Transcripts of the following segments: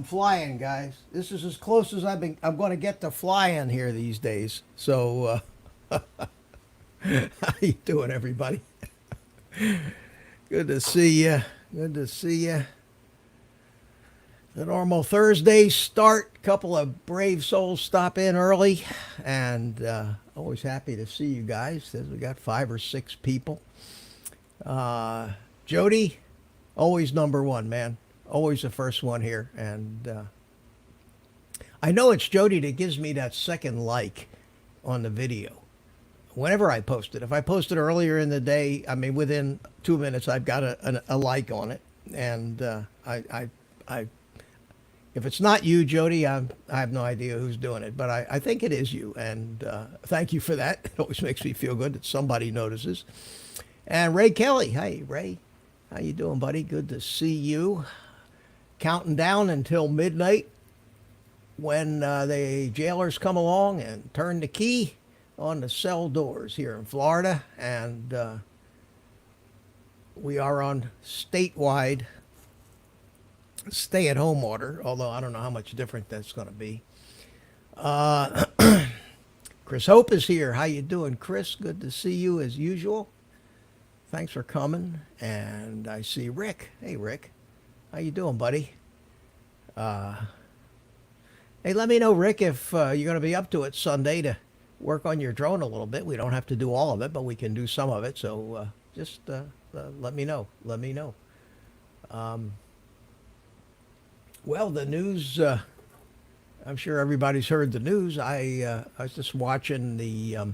I'm flying, guys. This is as close as I'm going to get to flying here these days. So, how you doing, everybody? Good to see you. Good to see you. The normal Thursday start. Couple of brave souls stop in early, and always happy to see you guys. Says we got 5 or 6 people. Jody, always number one, man. Always the first one here, and I know it's Jody that gives me that second like on the video whenever I post it. If I post it earlier in the day, I mean, within 2 minutes, I've got a like on it. And I, if it's not you, Jody, I have no idea who's doing it, but I think it is you. And thank you for that. It always makes me feel good that somebody notices. And Ray Kelly, hey Ray, how you doing, buddy? Good to see you. Counting down until midnight when the jailers come along and turn the key on the cell doors here in Florida. And we are on statewide stay-at-home order, although I don't know how much different that's going to be. Chris Hope is here. How you doing, Chris? Good to see you as usual. Thanks for coming. And I see Rick. Hey, Rick. How you doing, buddy? Hey, let me know, Rick, if you're going to be up to it Sunday to work on your drone a little bit. We don't have to do all of it, but we can do some of it. So just let me know. Let me know. Well, the news, I'm sure everybody's heard the news. I was just watching the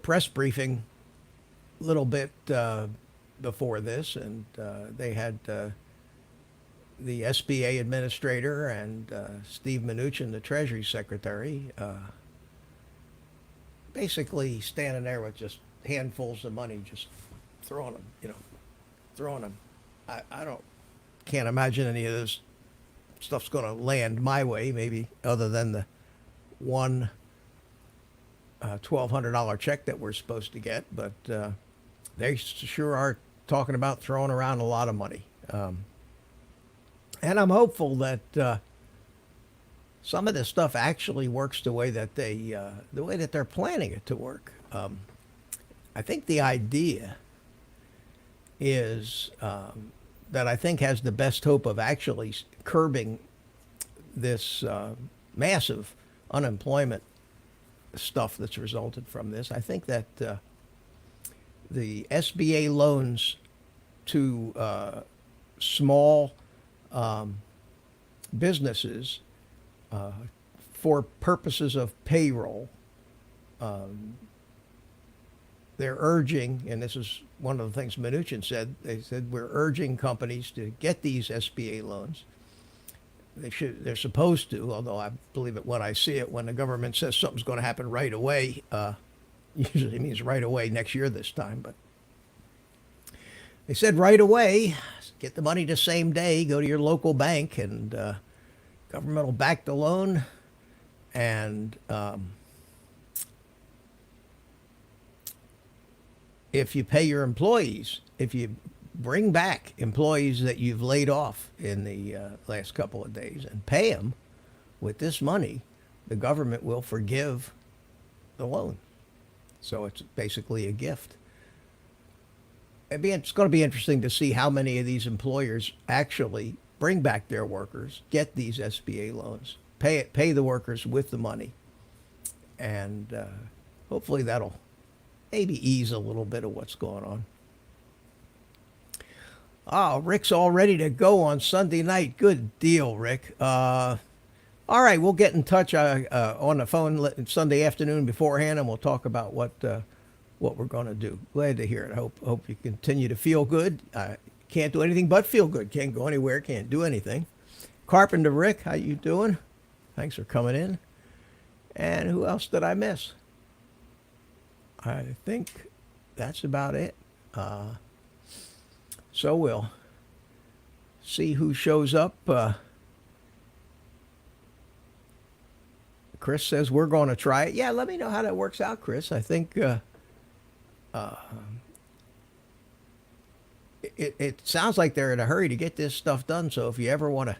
press briefing a little bit before this, and they had the SBA administrator and Steve Mnuchin, the Treasury Secretary, basically standing there with just handfuls of money, just throwing them, throwing them. I can't imagine any of this stuff's going to land my way, maybe other than the one $1,200 check that we're supposed to get, but they sure are talking about throwing around a lot of money. And I'm hopeful that some of this stuff actually works the way that they're planning it to work. I think the idea is that I think has the best hope of actually curbing this massive unemployment stuff that's resulted from this. I think that the SBA loans to small businesses for purposes of payroll, they're urging, and this is one of the things Mnuchin said, they said we're urging companies to get these SBA loans. They're supposed to, although I believe it when I see it, when the government says something's going to happen right away, usually means right away next year this time, but they said right away, get the money the same day, go to your local bank, and government will back the loan. And if you pay your employees, if you bring back employees that you've laid off in the last couple of days and pay them with this money, the government will forgive the loan. So it's basically a gift. It's going to be interesting to see how many of these employers actually bring back their workers, get these SBA loans, pay the workers with the money, and hopefully that'll maybe ease a little bit of what's going on. Oh, Rick's all ready to go on Sunday night. Good deal, Rick. All right, we'll get in touch on the phone Sunday afternoon beforehand, and we'll talk about what we're going to do. Glad to hear it. Hope you continue to feel good. Can't do anything but feel good. Can't go anywhere. Can't do anything. Carpenter Rick, how you doing? Thanks for coming in. And who else did I miss? I think that's about it. So we'll see who shows up. Chris says we're going to try it. Yeah, let me know how that works out, Chris. I think it sounds like they're in a hurry to get this stuff done. So if you ever want to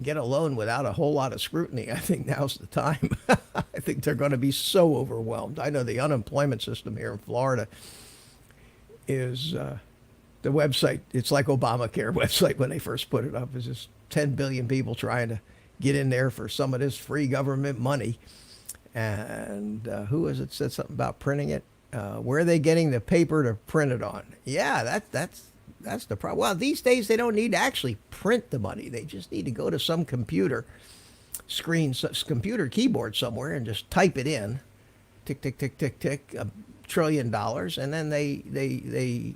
get a loan without a whole lot of scrutiny, I think now's the time. I think they're going to be so overwhelmed. I know the unemployment system here in Florida is the website. It's like Obamacare website when they first put it up. It's just 10 billion people trying to get in there for some of this free government money. And who is it said something about printing it? Where are they getting the paper to print it on? Yeah, that's the problem. Well, these days they don't need to actually print the money. They just need to go to some computer screen, computer keyboard somewhere, and just type it in, tick tick tick tick tick, $1 trillion, and then they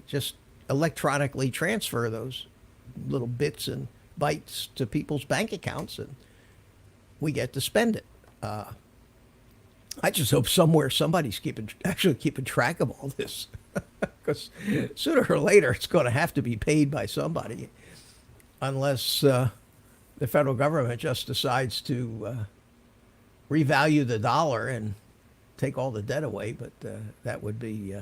just electronically transfer those little bits and bytes to people's bank accounts, and we get to spend it. I just hope somewhere somebody's actually keeping track of all this, because sooner or later it's going to have to be paid by somebody, unless the federal government just decides to revalue the dollar and take all the debt away. But that would be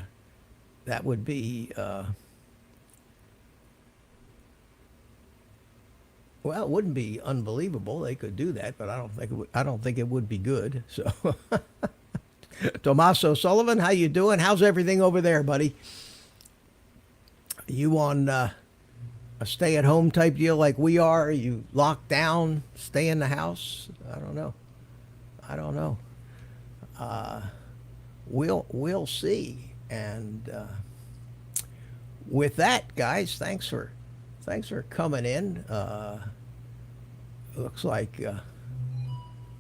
well, it wouldn't be unbelievable. They could do that, but I don't think it would be good. So, Tommaso Sullivan, how you doing? How's everything over there, buddy? You on a stay-at-home type deal like we are? Are you locked down? Stay in the house? I don't know. We'll see. And with that, guys, thanks for coming in. Looks like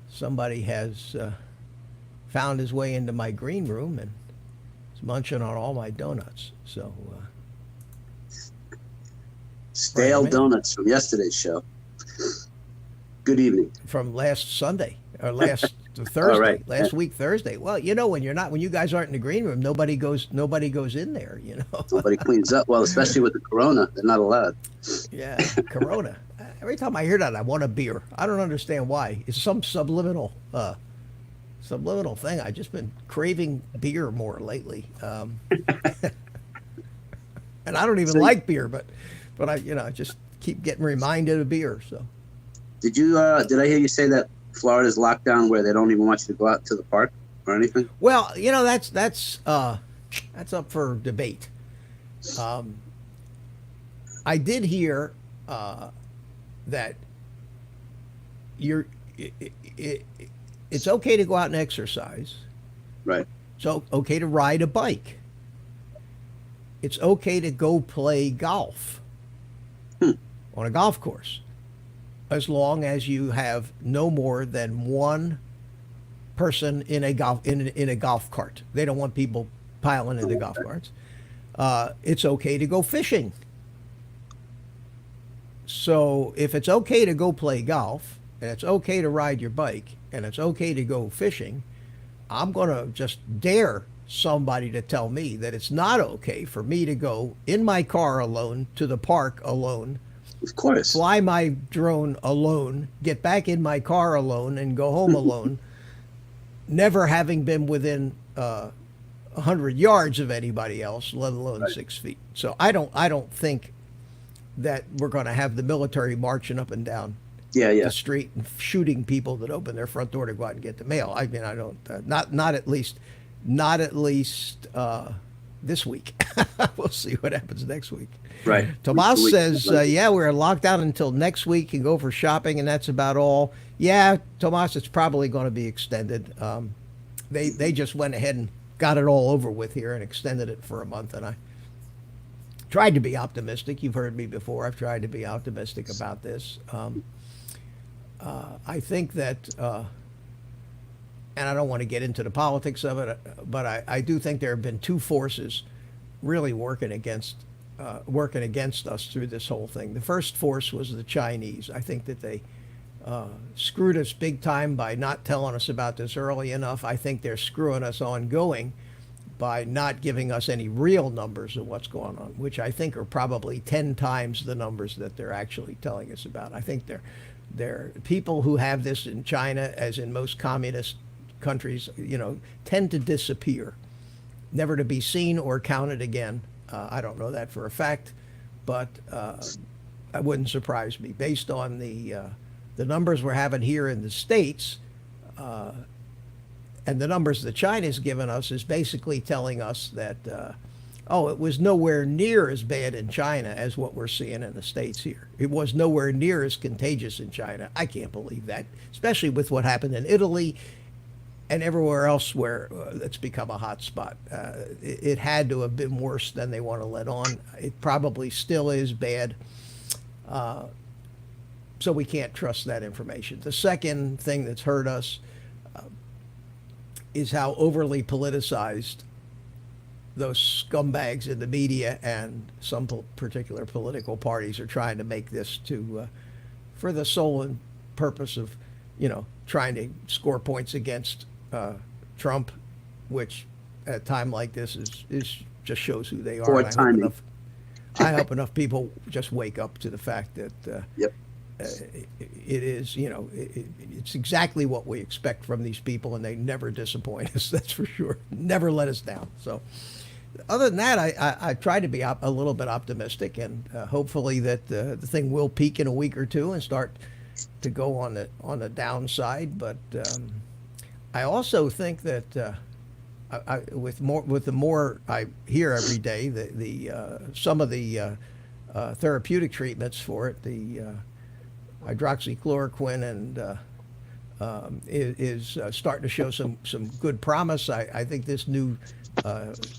somebody has found his way into my green room and is munching on all my donuts. So stale donuts from yesterday's show. Good evening. From last Sunday or last Thursday, right. Last week Thursday. Well, when you guys aren't in the green room, nobody goes in there. Nobody cleans up. Well, especially with the Corona, they're not allowed. Yeah, Corona. Every time I hear that, I want a beer. I don't understand why. It's some subliminal thing. I've just been craving beer more lately, and I don't even like beer, but I just keep getting reminded of beer. So, did I hear you say that Florida's locked down where they don't even want you to go out to the park or anything? Well, that's up for debate. I did hear that it's okay to go out and exercise. Right. It's okay to ride a bike. It's okay to go play golf on a golf course, as long as you have no more than one person in a golf cart. They don't want people piling into golf carts. It's okay to go fishing. So if it's okay to go play golf, and it's okay to ride your bike, and it's okay to go fishing, I'm going to just dare somebody to tell me that it's not okay for me to go in my car alone to the park alone. Of course. Fly my drone alone, get back in my car alone, and go home alone, never having been within 100 yards of anybody else, let alone 6 feet. So I don't think that we're going to have the military marching up and down the street and shooting people that open their front door to go out and get the mail. I mean, I don't not at least this week. We'll see what happens next week. Right. Tomas says, we're locked down until next week and go for shopping, and that's about all. Yeah, Tomas, it's probably going to be extended. They just went ahead and got it all over with here and extended it for a month, and I tried to be optimistic. You've heard me before. I've tried to be optimistic about this. I think that, and I don't want to get into the politics of it, but I do think there have been two forces really working against us through this whole thing. The first force was the Chinese. I think that they screwed us big time by not telling us about this early enough. I think they're screwing us ongoing by not giving us any real numbers of what's going on, which I think are probably 10 times the numbers that they're actually telling us about. I think they're people who have this in China, as in most communist countries, tend to disappear, never to be seen or counted again. I don't know that for a fact, but That wouldn't surprise me based on the numbers we're having here in the States. And the numbers that China's given us is basically telling us that, oh, it was nowhere near as bad in China as what we're seeing in the States here. It was nowhere near as contagious in China. I can't believe that, especially with what happened in Italy and everywhere else where it's become a hot spot. It had to have been worse than they want to let on. It probably still is bad. So we can't trust that information. The second thing that's hurt us is how overly politicized those scumbags in the media and some particular political parties are trying to make this to, for the sole and purpose of, trying to score points against Trump, which at a time like this is just shows who they are. Poor And timing. I hope enough people just wake up to the fact that Yep. it is, it's exactly what we expect from these people, and they never disappoint us. That's for sure. Never let us down. So, other than that, I try to be a little bit optimistic, and hopefully that the thing will peak in a week or two and start to go on the downside. But I also think that with the more I hear every day, some of the therapeutic treatments for it, the hydroxychloroquine is starting to show some good promise. I think this new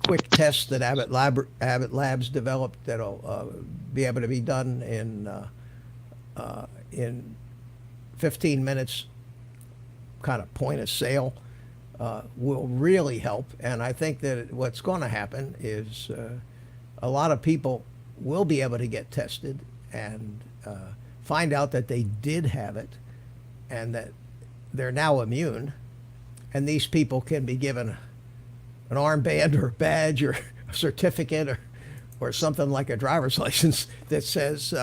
quick test that Abbott Labs developed that'll be able to be done in 15 minutes, kind of point of sale, will really help. And I think that what's going to happen is a lot of people will be able to get tested and find out that they did have it and that they're now immune. And these people can be given an armband or a badge or a certificate or something like a driver's license that says,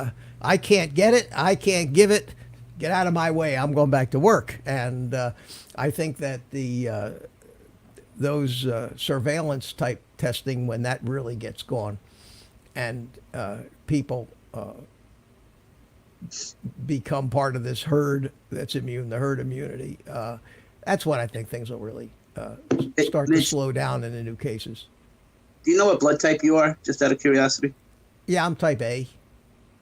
I can't get it, I can't give it, get out of my way, I'm going back to work. And I think that those surveillance type testing, when that really gets going and people become part of this herd that's immune, the herd immunity, that's when I think things will really start to slow down in the new cases. Do you know what blood type you are, just out of curiosity? Yeah, I'm type A.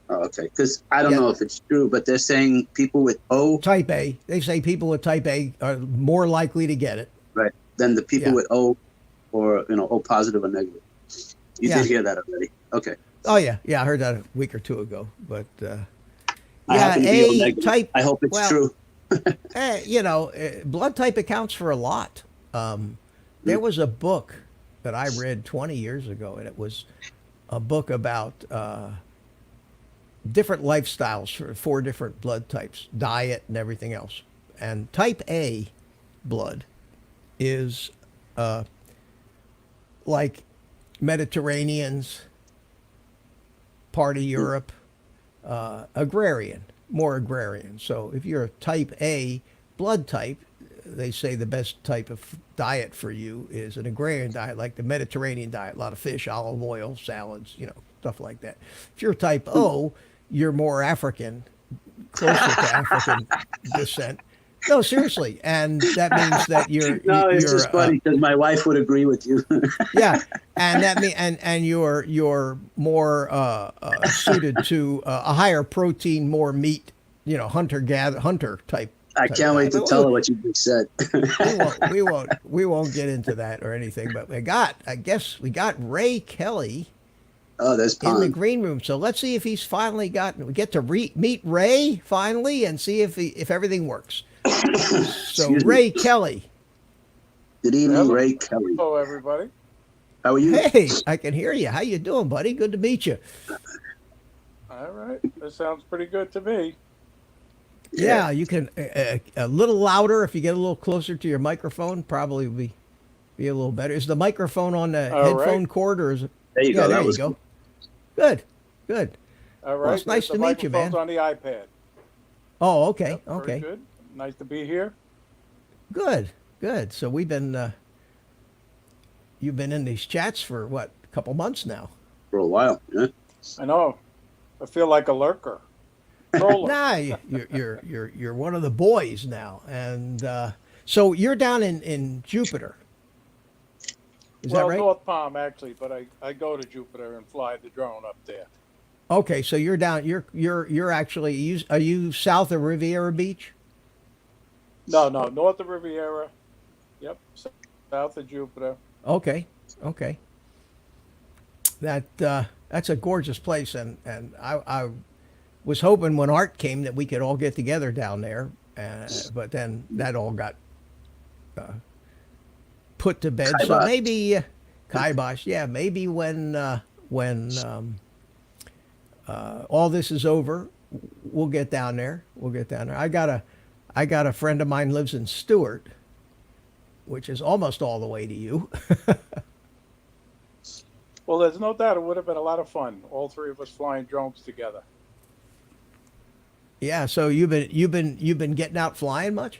Oh, okay. Because I don't know if it's true, but they're saying people with O. Type A. They say people with type A are more likely to get it. Right. Than the people with O or, O positive or negative. You did hear that already. Okay. Oh, yeah. Yeah, I heard that a week or two ago. But, I happen to be O negative. type. I hope it's true. Blood type accounts for a lot. There was a book that I read 20 years ago, and it was a book about different lifestyles for 4 different blood types, diet and everything else. And type A blood is like Mediterraneans, part of Europe, agrarian, more agrarian. So if you're a type A blood type, they say the best type of diet for you is an agrarian diet, like the Mediterranean diet, a lot of fish, olive oil, salads, stuff like that. If you're type O, you're more African, closer to African descent. No, seriously, and that means that you're. No, it's just funny because my wife would agree with you. Yeah, and that mean and you're more suited to a higher protein, more meat, hunter type. I can't wait to tell her what you just said. we won't get into that or anything, but we got Ray Kelly. Oh, there's in the green room. So let's see if he's finally we get to meet Ray finally and see if everything works. So Ray Kelly. Good evening, Ray Kelly. Hello, everybody. How are you? Hey, I can hear you. How you doing, buddy? Good to meet you. All right. That sounds pretty good to me. Yeah, you can a little louder if you get a little closer to your microphone. Probably be a little better. Is the microphone on the headphone cord or is it? There you go. There you go. Good. All right. Well, it's nice to meet you, man. On the iPad. Oh, okay. Yep, Okay. very good. Nice to be here. Good. So we've been you've been in these chats for what, a couple months now? For a while, yeah. I know. I feel like a lurker. Troller. Nah, you're one of the boys now, and so you're down in Jupiter. Is that Well, right? North Palm actually, but I go to Jupiter and fly the drone up there. Okay, so you're down. You're actually. Are you south of Riviera Beach? No, no, north of Riviera. Yep, south of Jupiter. Okay, okay. That's a gorgeous place, and I was hoping when Art came that we could all get together down there, but then that all got put to bed. So Kibosh. maybe kibosh. Yeah, maybe when all this is over, we'll get down there. We'll get down there. I got a friend of mine lives in Stewart, which is almost all the way to you. Well, there's no doubt it would have been a lot of fun. All three of us flying drones together. Yeah. So you've been getting out flying much?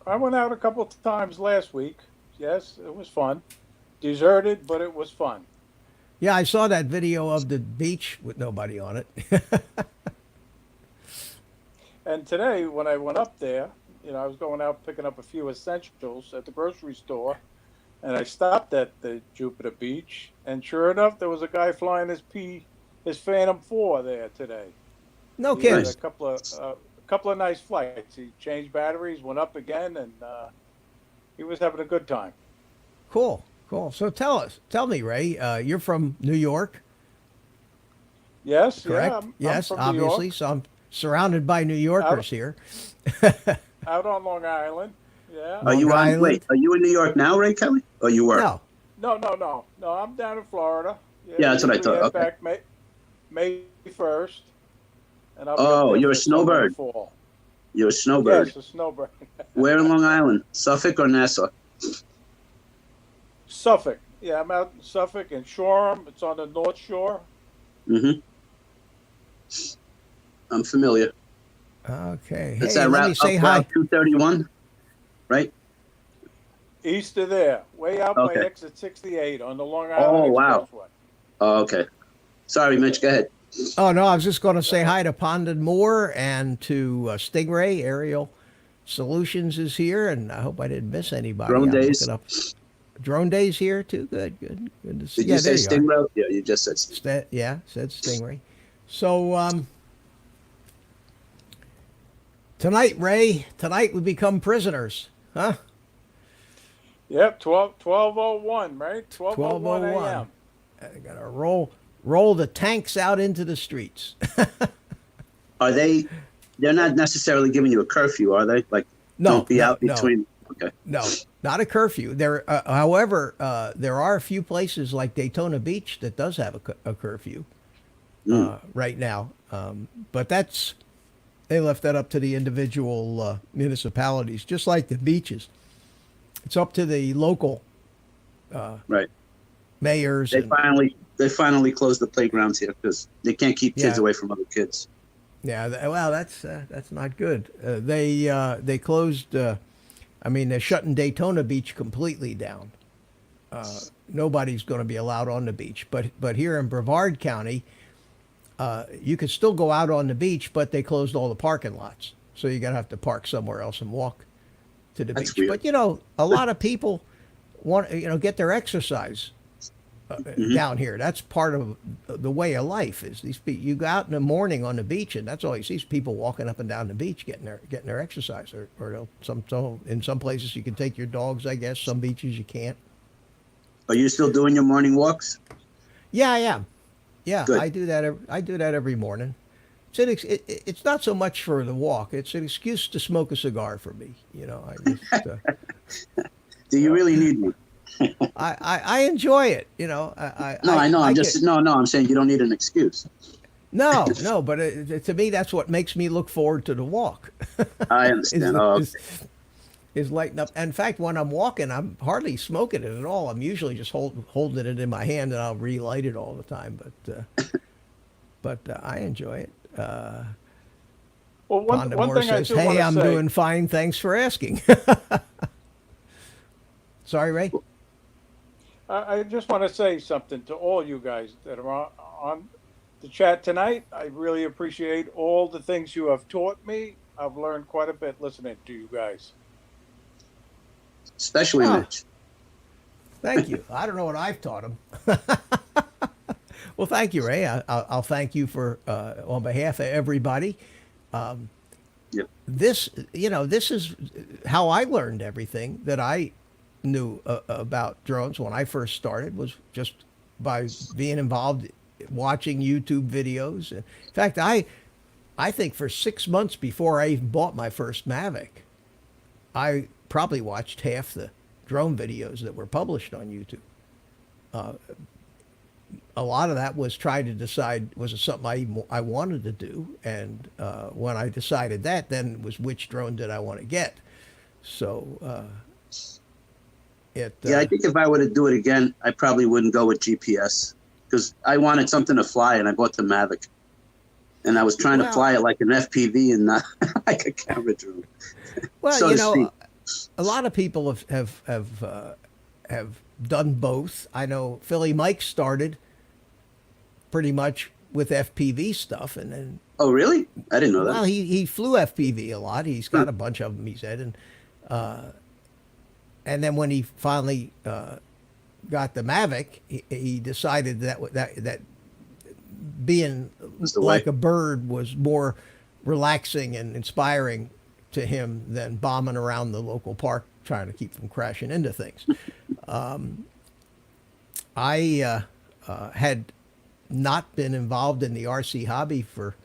I went out a couple of times last week. Yes, it was fun. Deserted, but it was fun. Yeah, I saw that video of the beach with nobody on it. And today, when I went up there, I was going out picking up a few essentials at the grocery store, and I stopped at the Jupiter Beach, and sure enough, there was a guy flying his Phantom 4 there today. No He had kidding. a couple of nice flights. He changed batteries, went up again, and he was having a good time. Cool, cool. So tell me, Ray, you're from New York, Yes, correct? yeah, I'm Yes, from New obviously. York, So I'm surrounded by New Yorkers here. out on Long Island. Yeah. Are you Long on? Island? Wait, are you in New York now, Ray Kelly? Or you were? No, No. I'm down in Florida. Yeah, that's what I usually thought. head Okay. back May 1st, and I'll be Oh, up there you're a for the summer and snowbird. fall. You're a snowbird. Yes, a snowbird. Where in Long Island? Suffolk or Nassau? Suffolk. Yeah, I'm out in Suffolk and Shoreham. It's on the North Shore. Mm-hmm. I'm familiar. okay. It's Hey, that let route me say up hi. Route 231, right? East of there, way out by Okay. exit 68 on the Long Oh, Island wow. Expressway. Oh, okay. Sorry, Mitch. Go ahead. Oh no, I was just going to say hi to Pond and Moore and to Stingray. Aerial Solutions is here, and I hope I didn't miss anybody. Drone I'm Days. looking up. Drone Days here too. Good to see. Did Yeah, you say there you are. Stingray? Yeah, you just said Stingray. Yeah, said Stingray. So tonight, Ray, tonight we become prisoners, huh? Yep, 12:01, right? 12:01 12:01. a.m. I gotta roll the tanks out into the streets. Are they? They're not necessarily giving you a curfew, are they? Like, No, don't be no, out no. between. Okay. No, not a curfew. However, there are a few places like Daytona Beach that does have a curfew right now. But they left that up to the individual municipalities, just like the beaches. It's up to the local Right. mayors. They finally closed the playgrounds here because they can't keep kids Yeah. away from other kids. Yeah, well, that's not good. They closed. They're shutting Daytona Beach completely down. Nobody's going to be allowed on the beach. But here in Brevard County, you could still go out on the beach, but they closed all the parking lots. So you're going to have to park somewhere else and walk to the That's beach. weird. But a lot of people want get their exercise down here. That's part of the way of life. Is these people? You go out in the morning on the beach, and that's all you see is people walking up and down the beach getting their exercise. Or in some places you can take your dogs. I guess some beaches you can't. Are you still doing your morning walks? Yeah, I am. Yeah, Good. I do that. I do that every morning. It's not so much for the walk. It's an excuse to smoke a cigar for me. I just Do you really need one? I enjoy it. No, I know. I'm saying you don't need an excuse. No, but to me that's what makes me look forward to the walk. I understand. Is lighting up. In fact, when I'm walking, I'm hardly smoking it at all. I'm usually just holding it in my hand, and I'll relight it all the time. But I enjoy it. Well, one Pondamore thing I says, do "Hey, want to I'm say, doing fine. Thanks for asking." Sorry, Ray. I just want to say something to all you guys that are the chat tonight. I really appreciate all the things you have taught me. I've learned quite a bit listening to you guys. Especially Ah, Mitch. thank you. I don't know what I've taught him. Well, thank you, Ray. I'll thank you for on behalf of everybody. Yep. This, this is how I learned everything that I knew about drones when I first started, was just by being involved, watching YouTube videos. In fact, I think for 6 months before I even bought my first Mavic, I probably watched half the drone videos that were published on YouTube. A lot of that was trying to decide, was it something I wanted to do, and when I decided that, then it was which drone did I want to get. So Yeah, I think if I were to do it again, I probably wouldn't go with GPS because I wanted something to fly, and I bought the Mavic, and I was trying to fly it like an FPV and not like a camera drone. well, so to speak. a lot of people have done both. I know Philly Mike started pretty much with FPV stuff, and then Oh, really? I didn't know that. well, he flew FPV a lot. He's got a bunch of them, he said, and then when he finally got the Mavic, he decided that being That's the like way. a bird was more relaxing and inspiring to him than bombing around the local park trying to keep from crashing into things. I had not been involved in the RC hobby for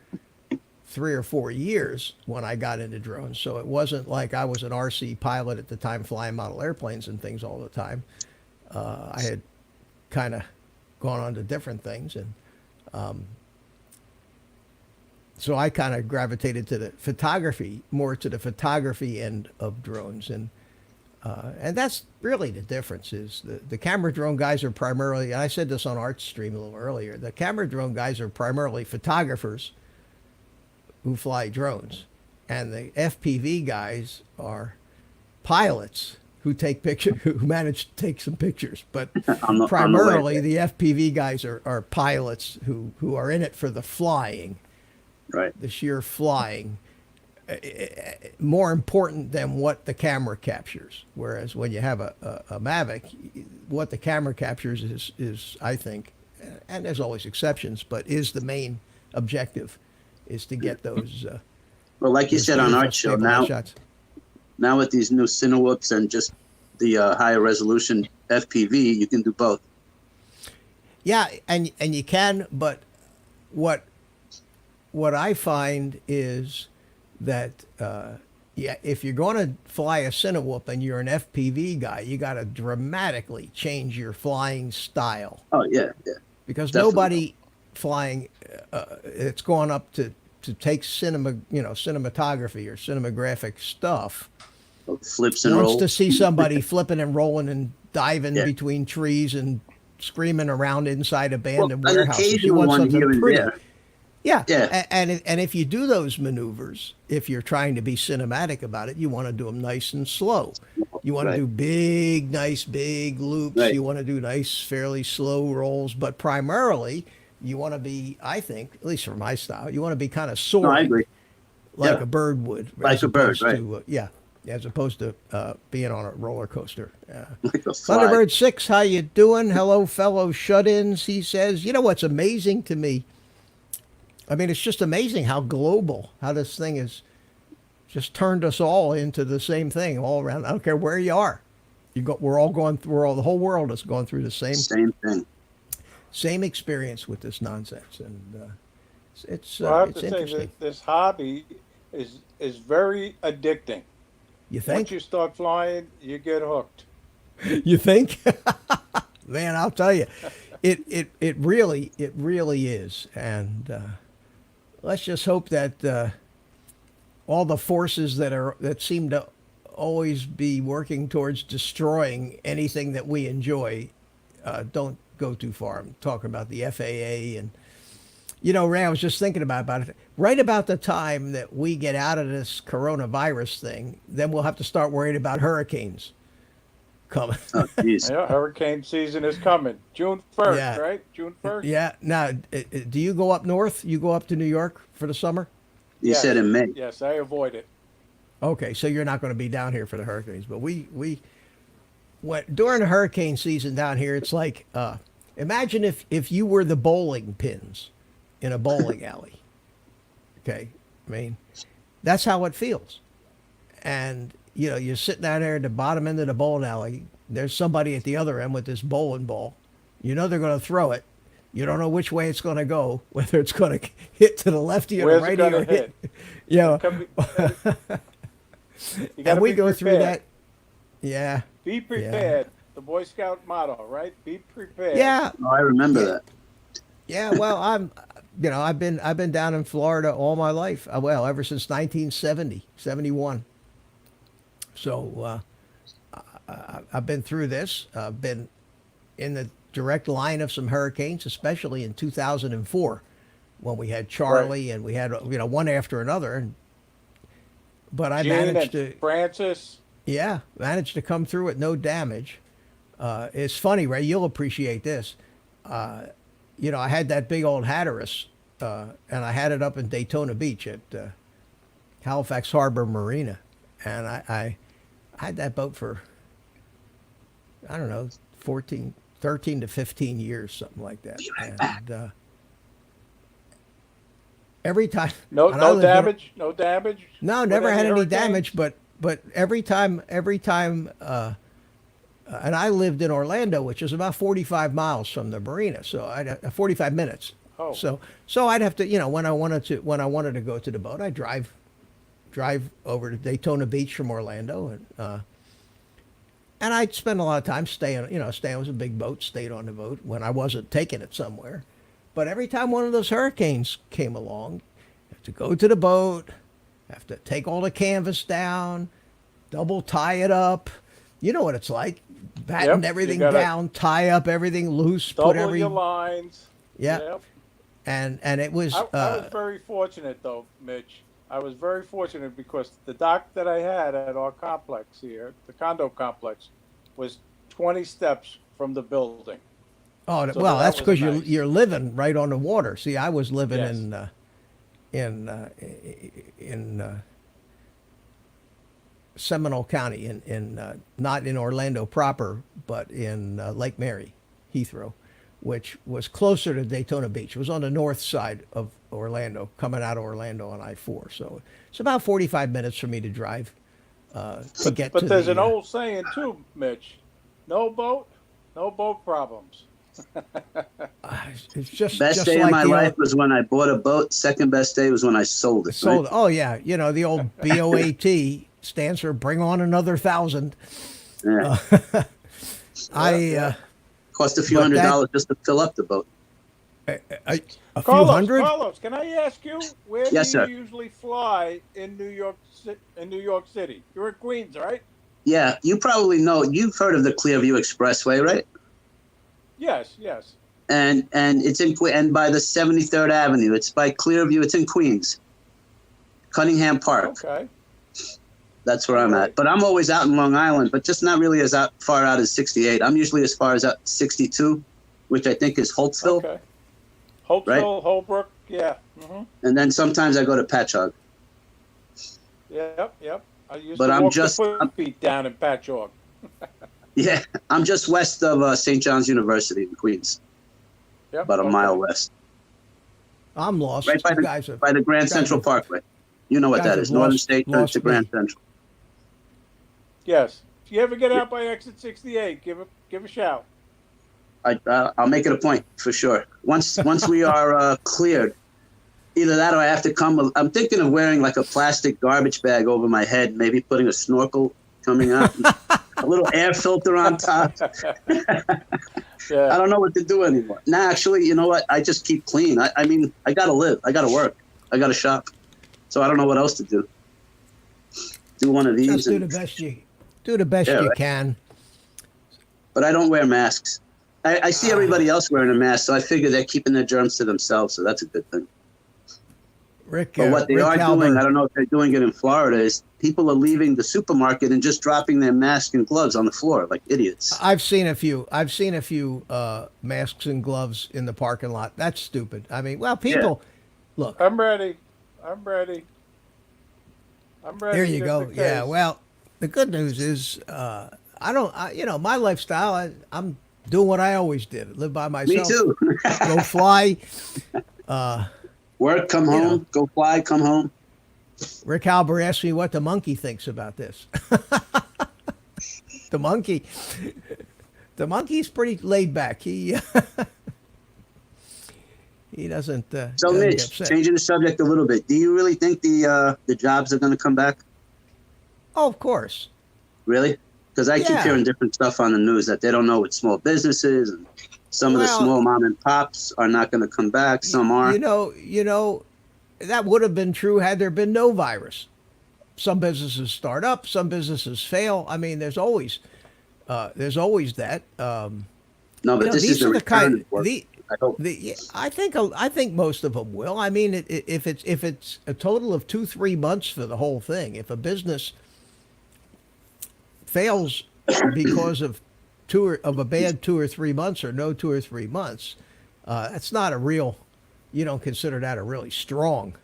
3 or 4 years when I got into drones. So it wasn't like I was an RC pilot at the time flying model airplanes and things all the time. I had kind of gone on to different things. And so I kind of gravitated to the photography, more to the photography end of drones. And that's really the difference is the camera drone guys are primarily, and I said this on Art's stream a little earlier, the camera drone guys are primarily photographers who fly drones. And the FPV guys are pilots who take picture, who manage to take some pictures. But primarily the FPV guys are pilots who are in it for the flying, Right. the sheer flying, more important than what the camera captures. Whereas when you have a Mavic, what the camera captures is I think, and there's always exceptions, but is the main objective, is to get those. Well, like you those said on our beautiful show, stabilized now shots. now with these new Cinewhoops and just the higher resolution FPV, you can do both. Yeah, and you can, but what I find is that yeah, if you're going to fly a Cinewhoop and you're an FPV guy, you got to dramatically change your flying style Oh yeah, yeah. because Definitely. nobody flying it's going up to take cinematography or cinematographic stuff Flips and wants rolls. to see somebody flipping and rolling and diving Yeah. between trees and screaming around inside Well, abandoned an warehouses. You occasional want one something here and pretty. there. Yeah. Yeah. And if you do those maneuvers, if you're trying to be cinematic about it, you want to do them nice and slow. You want Right. to do big loops. Right. You want to do nice, fairly slow rolls. But primarily, you want to be, I think, at least for my style, you want to be kind of No, I soaring agree. like Yeah. a bird would. Like as a bird, opposed right. to, yeah, as opposed to being on a roller coaster. Like a fly. Thunderbird 6, how you doing? Hello, fellow shut-ins, he says. You know what's amazing to me? I mean, it's just amazing how global, how this thing has just turned us all into the same thing all around. I don't care where you are. We're all going through, the whole world is going through the Same thing. same experience with this nonsense. And it's Well, I have it's to say interesting. that this hobby is very addicting. You Once think? you start flying, you get hooked. You think? Man, I'll tell you, it really is. And let's just hope that all the forces that seem to always be working towards destroying anything that we enjoy don't go too far. I'm talking about the FAA and. Ray, I was just thinking about it. Right about the time that we get out of this coronavirus thing, then we'll have to start worrying about hurricanes. coming. Oh, jeez. Yeah, hurricane season is coming. June 1st, Yeah. right? June 1st? Yeah. Now, do you go up north? You go up to New York for the summer? You said in May. Yes, I avoid it. Okay, so you're not going to be down here for the hurricanes, but we went during the hurricane season down here. It's like imagine if you were the bowling pins in a bowling alley. Okay, I mean that's how it feels, and you know you're sitting down there at the bottom end of the bowling alley. There's somebody at the other end with this bowling ball. You know they're going to throw it. You don't know which way it's going to go, whether it's going to hit to the lefty or the Where's it righty gonna or hit. hit? You know, You gotta and we be go through prepared. that. Yeah. Be prepared. The Boy Scout motto, right? Be prepared. Yeah. Oh, I remember that. Yeah. Well, I've been down in Florida all my life. Well, ever since 1970, 71. So I've been through this. I've been in the direct line of some hurricanes, especially in 2004 when we had Charlie and we had one after another. But I Gene managed and to. Francis. Yeah, managed to come through it, no damage. It's funny, Ray. You'll appreciate this. I had that big old Hatteras, and I had it up in Daytona Beach at Halifax Harbor Marina, and I had that boat for I don't know 13 to 15 years, something like that. And every time, No and I lived in- damage. No damage. No, with never had any hurricanes? damage, but every time, and I lived in Orlando, which is about 45 miles from the marina, so I 45 minutes. Oh. So I'd have to, when I wanted to go to the boat, I'd drive over to Daytona Beach from Orlando, and I'd spend a lot of time staying. Staying was a big boat, stayed on the boat when I wasn't taking it somewhere. But every time one of those hurricanes came along, I have to go to the boat, have to take all the canvas down, double tie it up. You know what it's like. Batten Yep, everything you gotta down, tie up everything loose, Double put every your lines. yeah. Yep. And it was I was very fortunate, though, Mitch. I was very fortunate because the dock that I had at our complex here, the condo complex, was 20 steps from the building. oh so well, that that's was because nice. you're living right on the water. See, I was living Yes. in Seminole County, in not in Orlando proper, but in Lake Mary, Heathrow, which was closer to Daytona Beach. It was on the north side of Orlando, coming out of Orlando on I-4. So it's about 45 minutes for me to drive to get But to there's the, an old saying, too, Mitch. No boat problems. it's just Best day like of my the life old, was when I bought a boat. Second best day was when I sold it. sold. Right? Oh yeah, the old BOAT stands for bring on another 1,000. Yeah. Cost a few but that- $100 just to fill up the boat. a few Carlos, hundred. Carlos, can I ask you, where Yes, do you sir. usually fly in New York City? You're in Queens, right? Yeah, you probably know. You've heard of the Clearview Expressway, right? Yes. And it's and by the 73rd Avenue. It's by Clearview. It's in Queens, Cunningham Park. Okay. That's where I'm at. But I'm always out in Long Island, but just not really as far out as 68. I'm usually as far as out 62, which I think is Holtzville. Okay. Holtzville, Holbrook, yeah. Mm-hmm. And then sometimes I go to Patchogue. Yep. I used But to I'm walk just- the footbeat down in Patchogue. Yeah, I'm just west of St. John's University in Queens, Yep. about a mile west, I'm lost. right by You the, guys have, by the Grand guys Central have- Parkway. You know what guys that have is, Northern lost- State lost to Grand me. Central. Yes. If you ever get out by exit 68, give a shout. I'll make it a point for sure. Once we are cleared, either that or I have to come. I'm thinking of wearing like a plastic garbage bag over my head, maybe putting a snorkel coming out, a little air filter on top. I Yeah. don't know what to do anymore. Nah, actually, you know what? I just keep clean. I mean, I gotta live. I gotta work. I gotta shop. So I don't know what else to do. Do one of these. just do and- the best Yeah, you right. can. but I don't wear masks. I see everybody else wearing a mask, so I figure they're keeping their germs to themselves. So that's a good thing. Rick, But what they Rick are Halber, doing, I don't know if they're doing it in Florida, is people are leaving the supermarket and just dropping their masks and gloves on the floor like idiots. I've seen a few. I've seen a few masks and gloves in the parking lot. That's stupid. I mean, well, Yeah. people, look. I'm ready. I'm ready. I'm ready. There you just go. in Yeah. case. Well, the good news is, my lifestyle. I'm doing what I always did. Live by Me myself. too. Go fly. Work, come You home, know. go fly, come home. Rick Halber asked me what the monkey thinks about this. the monkey. The monkey's pretty laid back. He he doesn't. So, doesn't get Mitch, upset. changing the subject a little bit, do you really think the jobs are going to come back? Oh, of course. Really? Because I keep Yeah. hearing different stuff on the news that they don't know what small businesses and some of the Well- small mom and pops are not going to come back. Some are. You know, that would have been true had there been no virus. Some businesses start up, some businesses fail. I mean, there's always that. No, but You know, this is these the are the return kind. work. I hope. I think most of them will. I mean, if it's a total of 2-3 months for the whole thing, if a business fails because of a bad 2 or 3 months or no 2 or 3 months, that's not a real. You don't consider that a really strong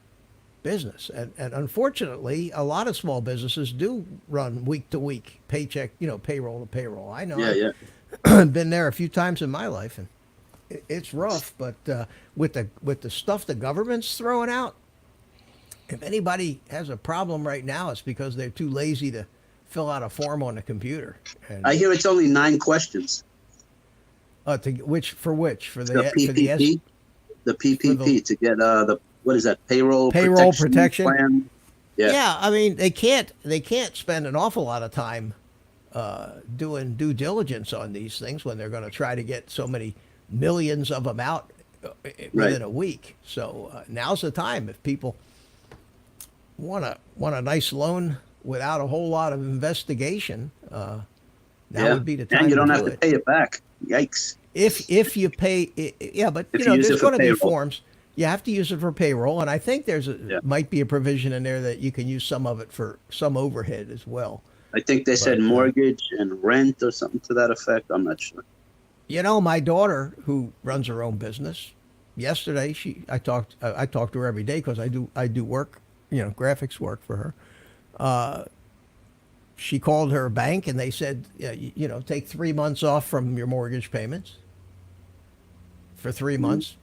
business, and unfortunately, a lot of small businesses do run week to week, paycheck, payroll to payroll. I know. Yeah, yeah. I've been there a few times in my life, and it's rough. But with the stuff the government's throwing out, if anybody has a problem right now, it's because they're too lazy to fill out a form on the computer. And, I hear it's only 9 questions. for the The PPP, the PPP to get what is that, payroll protection plan? Yeah. Yeah, I mean they can't spend an awful lot of time doing due diligence on these things when they're going to try to get so many millions of them out within Right. a week. So now's the time if people want a nice loan without a whole lot of investigation. Now would be the time. And you don't to have do to it. pay it back. Yikes. If you pay, yeah, but If you use it there's for going to be payroll. forms. You have to use it for payroll, and I think Yeah. might be a provision in there that you can use some of it for some overhead as well. I think they said But, mortgage and rent or something to that effect. I'm not sure. My daughter, who runs her own business, yesterday I talked to her every day because I do work, graphics work for her. She called her bank and they said, take 3 months off from your mortgage payments for 3 months.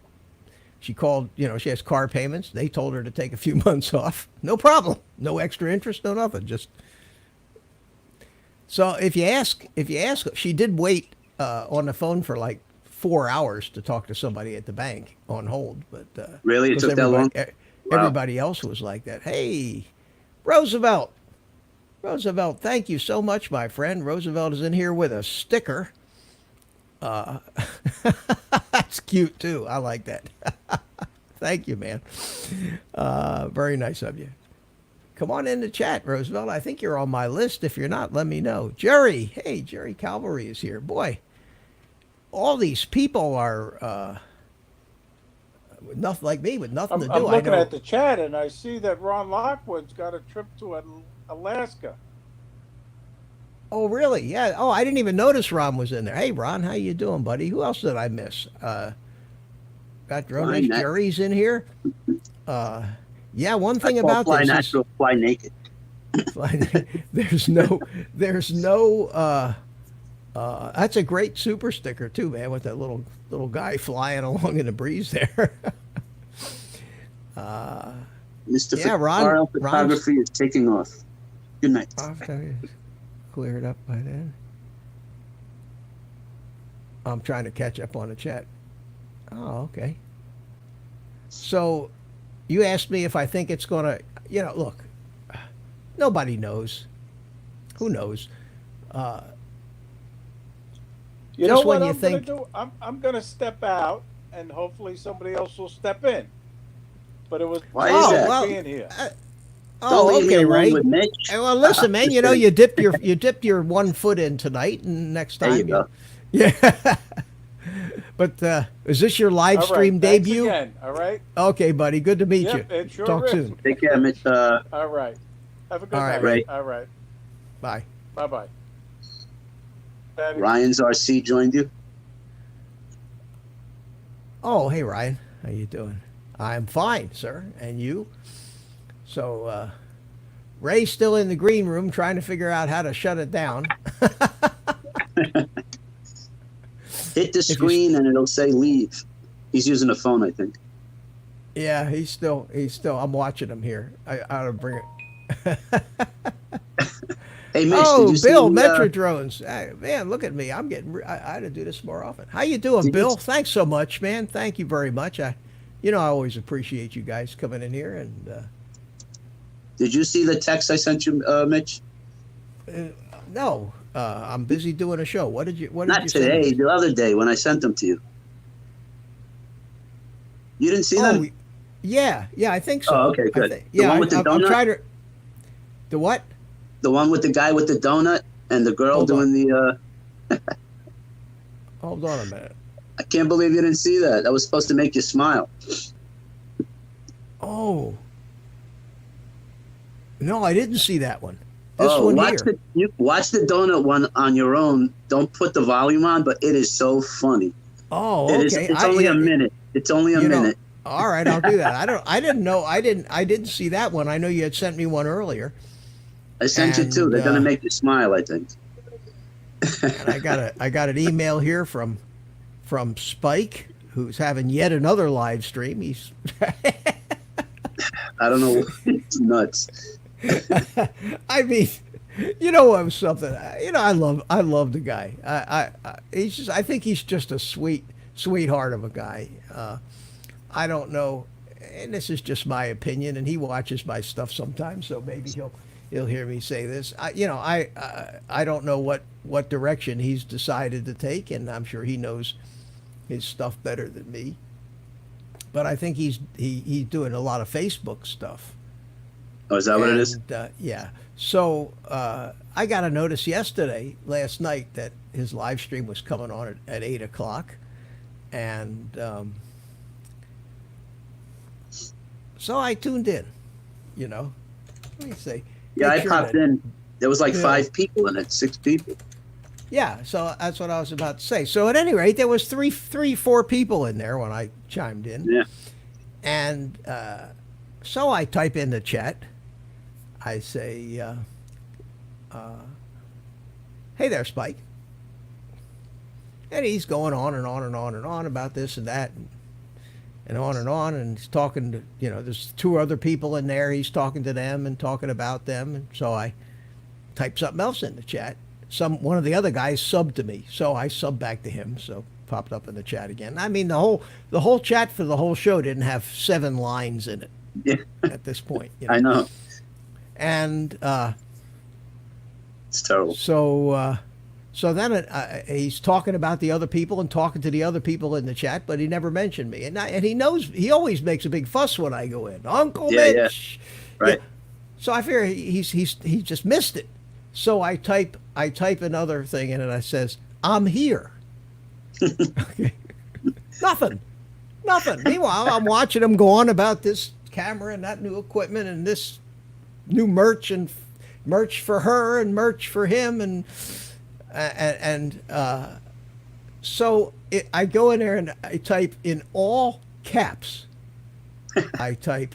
She called, she has car payments. They told her to take a few months off. No problem. No extra interest, no nothing. Just so if you ask, she did wait on the phone for like 4 hours to talk to somebody at the bank on hold. But Really? It 'cause took that long? Wow. Everybody else was like that. Hey, Roosevelt, thank you so much, my friend. Roosevelt is in here with a sticker. That's cute too. I like that. Thank you, man. Very nice of you. Come on in the chat, Roosevelt. I think you're on my list. If you're not, let me know. Jerry, hey, Jerry Calvary is here. Boy, all these people are nothing like me with nothing to do. I'm looking I know. at the chat and I see that Ron Lockwood's got a trip to Alaska. Oh, really? Yeah. Oh, I didn't even notice Ron was in there. Hey, Ron, how you doing, buddy? Who else did I miss? Got Dronesh Jerry's in here. Yeah, one thing about fly this natural, fly naked. there's no that's a great super sticker too, man, with that little guy flying along in the breeze there. Mr. Yeah, Ron, Photography is taking off. Good night. Cleared up by then. I'm trying to catch up on the chat. Oh, okay. So you asked me if I think it's going to, look, nobody knows. Who knows? You Just know what when you I'm think- going to do? I'm going to step out, and hopefully somebody else will step in. But it was Why is that? nice being here. Don't leave me okay, alone Ray. with Mitch. Hey, well, listen, man. You dipped your 1 foot in tonight, and next There time you go. Yeah. But is this your live All stream right. Thanks debut? again. All right. Okay, buddy. Good to meet Yep, you. it sure Talk is. soon. Take care, Mitch. All right. Have a good All right, night. Ray. All right. Bye. Bye bye. Ryan's RC joined you. Oh, hey, Ryan. How you doing? I'm fine, sir. And you? So, Ray's still in the green room trying to figure out how to shut it down. Hit the screen and it'll say leave. He's using a phone, I think. Yeah, he's still, I'm watching him here. I ought to bring it. Hey, Mitch, Oh, did you Bill, see Metro Drones. Hey, man, look at me. I ought to do this more often. How you doing, Did you- Bill? Thanks so much, man. Thank you very much. I always appreciate you guys coming in here. And did you see the text I sent you, Mitch? no, I'm busy doing a show. What did you Not send today, me? the other day when I sent them to you. You didn't see Oh, them? yeah, I think so. Oh, okay, good. The Yeah, one with the I'm donut? trying to. The what? The one with the guy with the donut and the girl Hold on. doing the. Hold on a minute. I can't believe you didn't see that. That was supposed to make you smile. Oh. No, I didn't see that one. This one watch here. watch the donut one on your own. Don't put the volume on, but it is so funny. Oh, It okay. is. It's only a minute. It's only a You know, minute. all right, I'll do that. I didn't know. I didn't see that one. I know you had sent me one earlier. I sent you two. They're and, gonna make you smile, I think. And I got an email here from Spike, who's having yet another live stream. He's I don't know. It's nuts. I mean, you know, I'm something. You know, I love the guy. I think he's just a sweetheart of a guy. I don't know, and this is just my opinion. And he watches my stuff sometimes, so maybe he'll hear me say this. I don't know what direction he's decided to take, and I'm sure he knows his stuff better than me. But I think he's doing a lot of Facebook stuff. Oh, is that what it is? Yeah. So I got a notice last night, that his live stream was coming on at 8 o'clock. And so I tuned in, you know. Let me see. Yeah, Make I sure popped that- in. There was like Yeah. 5 people in it, 6 people. Yeah, so that's what I was about to say. So at any rate, there was 4 people in there when I chimed in. Yeah. And so I type in the chat. I say, hey there, Spike. And he's going on and on and on and on about this and that and on. And he's talking to, there's 2 other people in there. He's talking to them and talking about them. And so I type something else in the chat. One of the other guys subbed to me. So I subbed back to him. So popped up in the chat again. I mean, the whole chat for the whole show didn't have 7 lines in it Yeah, at this point. I know. And It's terrible. so then he's talking about the other people and talking to the other people in the chat, but he never mentioned me. And he knows, he always makes a big fuss when I go in. Uncle Mitch. Yeah. Right. Yeah. So I figure he just missed it. So I type another thing in, and I says, I'm here. Okay. Nothing. Meanwhile, I'm watching him go on about this camera and that new equipment and this new merch and merch for her and merch for him so I go in there and I type in all caps. I type,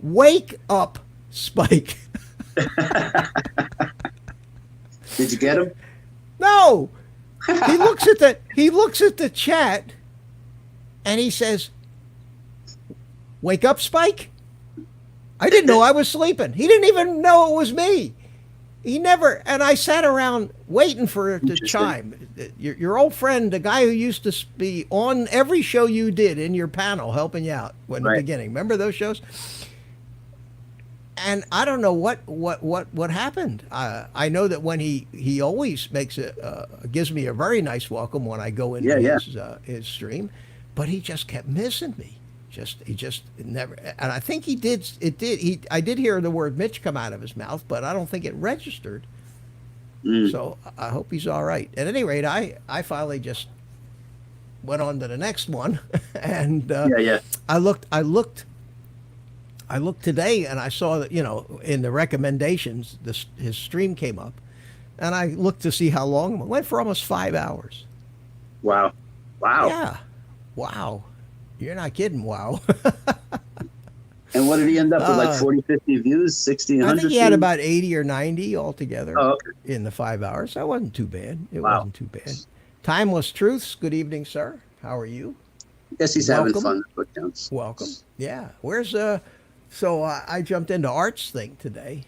"Wake up, Spike." Did you get him? No. He looks at the chat and he says, "Wake up, Spike." I didn't know I was sleeping. He didn't even know it was me. He never, and I sat around waiting for it to chime. Your old friend, the guy who used to be on every show you did in your panel, helping you out in the beginning. Remember those shows? And I don't know what happened. I know that when he always gives me a very nice welcome when I go into his stream, but he just kept missing me. He just never, and I think I did hear the word Mitch come out of his mouth, but I don't think it registered. So I hope he's all right. At any rate, I finally just went on to the next one, and Yeah, yeah. I looked today, and I saw that in the recommendations, his stream came up, and I looked to see how long it went for almost 5 hours. Wow. Wow. Yeah, wow, you're not kidding. Wow. And what did he end up with? Like 40, 50 views, 60, I think 100 he had views? about 80 or 90 altogether Oh, okay. in the 5 hours. That wasn't too bad. It Wow. wasn't too bad. Timeless Truths. Good evening, sir. How are you? Guess he's having Welcome. fun. That's what counts. Welcome. Yeah. Where's So I jumped into Art's thing today,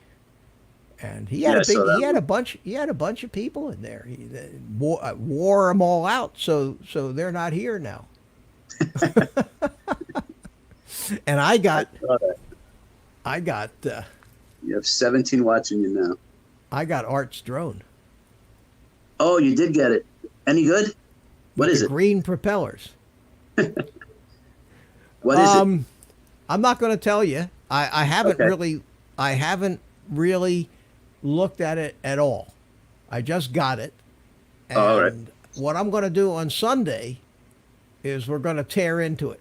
and he had Yeah, a I saw big. that He had one. a bunch. He had a bunch of people in there. He wore them all out, so they're not here now. And I I got saw that. I got You have 17 watching you now. I got Art's drone Oh, you did get it. Any good? What with is the it? green propellers. What is it? I'm not going to tell you. I haven't Okay. really looked at it at all. I just got it, and Oh, all right. what I'm going to do on Sunday is we're going to tear into it.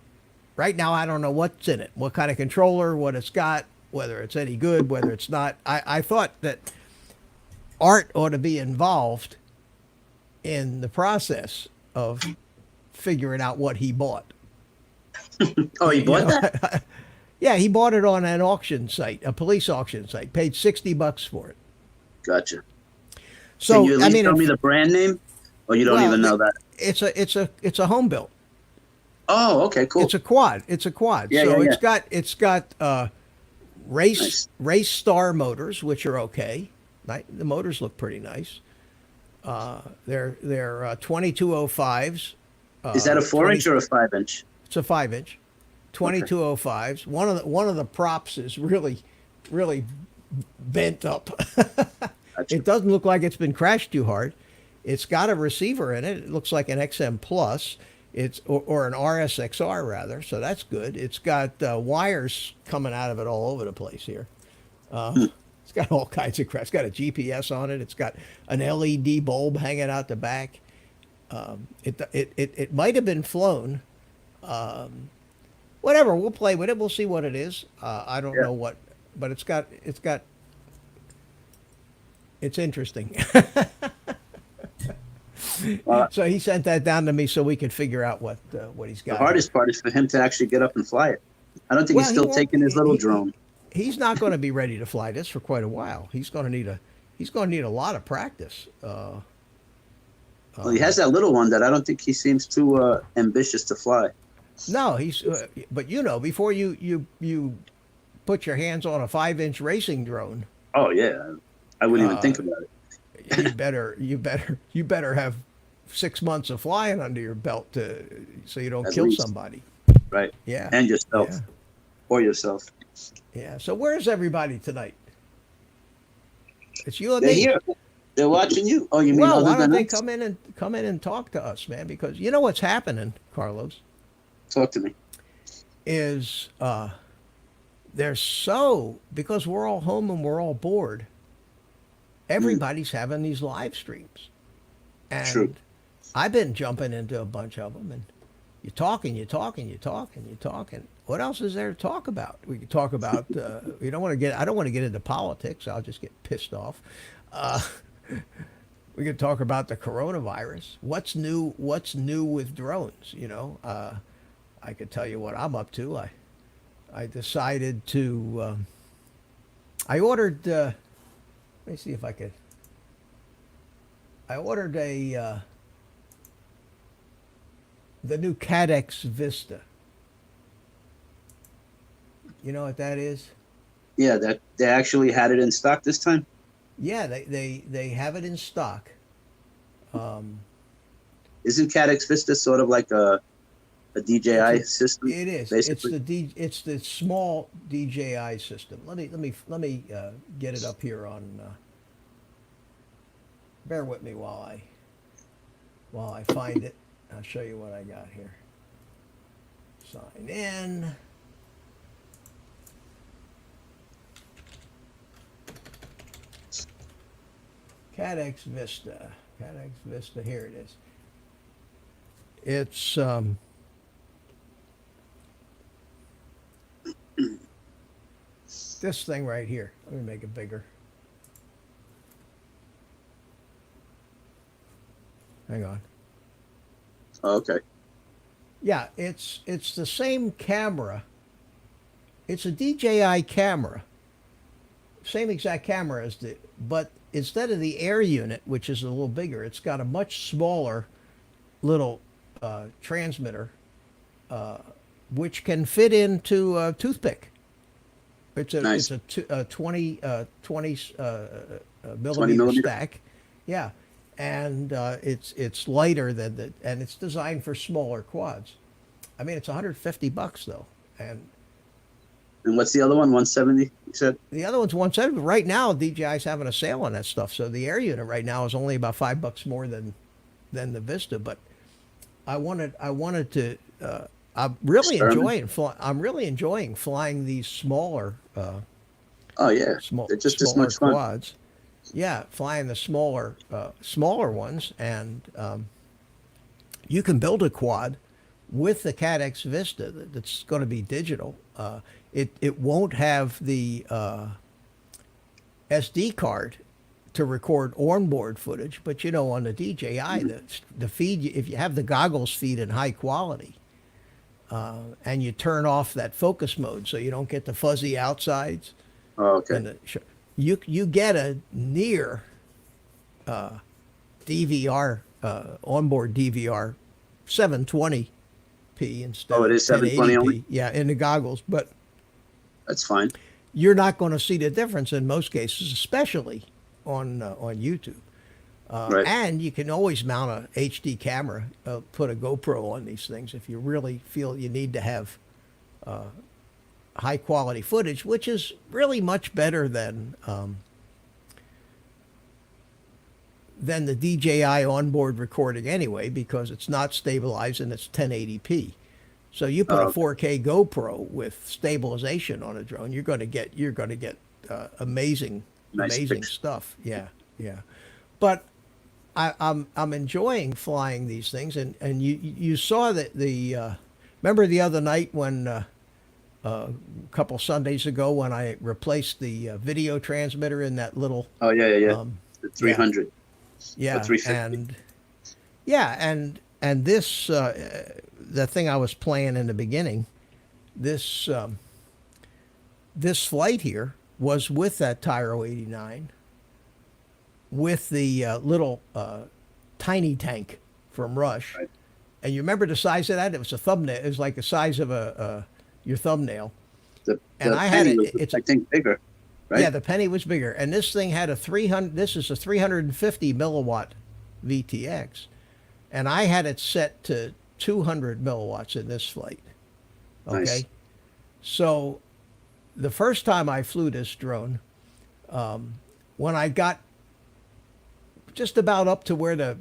Right now, I don't know what's in it, what kind of controller, what it's got, whether it's any good, whether it's not. I thought that Art ought to be involved in the process of figuring out what he bought. Oh, he bought You know, that? Yeah, he bought it on an auction site, a police auction site. Paid $60 for it. Gotcha. So Can you at least I mean, tell me the brand name? Or you don't well, even know that? it's a home built. Oh, okay, cool. It's a quad. It's a quad. Yeah, So yeah, it's got Nice. race star motors, which are okay. The motors look pretty nice. They're 2205s. Is that a 4 inch 20 or a 5 inch? It's a 5 inch. 2205s. One of the props is really bent up. Gotcha. It doesn't look like it's been crashed too hard. It's got a receiver in it. It looks like an XM Plus. Or an RSXR rather. So that's good. It's got wires coming out of it all over the place here. It's got all kinds of crap. It's got a GPS on it. It's got an LED bulb hanging out the back. It might have been flown. Whatever. We'll play with it. We'll see what it is. I don't Yeah. know what, but it's interesting. So he sent that down to me so we could figure out what he's The got. hardest part is for him to actually get up and fly it. I don't think Well, he's he still won't- taking his little drone. He's not going to be ready to fly this for quite a while. He's going to need a lot of practice. Well, he has that little one that I don't think he seems too ambitious to fly. No, but before you put your hands on a 5 inch racing drone, Oh yeah, I wouldn't even think about it. you better have 6 months of flying under your belt so you don't At kill least. somebody. Right. Yeah. And yourself. Yeah. Or yourself. Yeah. So where's everybody tonight? It's you and They're me. here. They're watching you. Oh, you mean Well, other why don't than they us? come in and talk to us, man? Because you know what's happening, Carlos, Talk to me. is because we're all home and we're all bored. Everybody's having these live streams, and True. I've been jumping into a bunch of them, and you talk and you talk and you talk and you talk, and what else is there to talk about? We can talk about. I don't want to get into politics. I'll just get pissed off. We could talk about the coronavirus. What's new? What's new with drones? I could tell you what I'm up to. I decided to. I ordered. Let me see if I could. I ordered the new Cadex Vista. You know what that is? Yeah, that they actually had it in stock this time. Yeah, they have it in stock. Isn't Cadex Vista sort of like a DJI system? It is. Basically. It's the small DJI system. Let me get it up here on. Bear with me while I find it. I'll show you what I got here. Sign in. Cadex Vista. Cadex Vista. Here it is. It's this thing right here. Let me make it bigger. Hang on. Oh, okay. Yeah, it's the same camera. It's a DJI camera. Same exact camera as but instead of the air unit, which is a little bigger, it's got a much smaller little transmitter, which can fit into a toothpick. Nice. It's a 20 20 millimeter millimeter. stack, yeah, and it's lighter than and it's designed for smaller quads. I mean, it's $150 though, and And what's the other one? 170. You said. the other one's 170. Right now, DJI's having a sale on that stuff, so the air unit right now is only about $5 more than the Vista. But I wanted to. I'm really Experiment. I'm really enjoying flying these smaller Oh yeah. They're just as smaller much fun. quads. Yeah, flying the smaller ones, and you can build a quad with the CADX Vista that's going to be digital. It won't have the SD card to record onboard footage, but you know on the DJI the feed, if you have the goggles feed in high quality, and you turn off that focus mode so you don't get the fuzzy outsides, Oh, okay. and you get a near DVR onboard DVR 720p instead Oh, it of is 720 1080p. only? Yeah, in the goggles, but That's fine. you're not going to see the difference in most cases, especially on YouTube. Right. And you can always mount a HD camera, put a GoPro on these things if you really feel you need to have high quality footage, which is really much better than the DJI onboard recording anyway, because it's not stabilized and it's 1080p. So you put a Oh, 4K GoPro with stabilization on a drone, you're going to get amazing nice amazing picture. stuff. Yeah, yeah. But I'm enjoying flying these things, and you saw that remember the other night when a couple Sundays ago when I replaced the video transmitter in that little Oh yeah, yeah, yeah. um, The yeah 300 or yeah 350. and this the thing I was playing in the beginning, this this flight here was with that Tyro 89 with the little tiny tank from Rush. Right. And you remember the size of that? It was a thumbnail. It was like the size of your thumbnail. And The I had penny it. was, It's I think, bigger, right? Yeah, the penny was bigger, and this thing had a 300. This is a 350 milliwatt VTX, and I had it set to 200 milliwatts in this flight. Okay, Nice. so the first time I flew this drone, when I got just about up to where the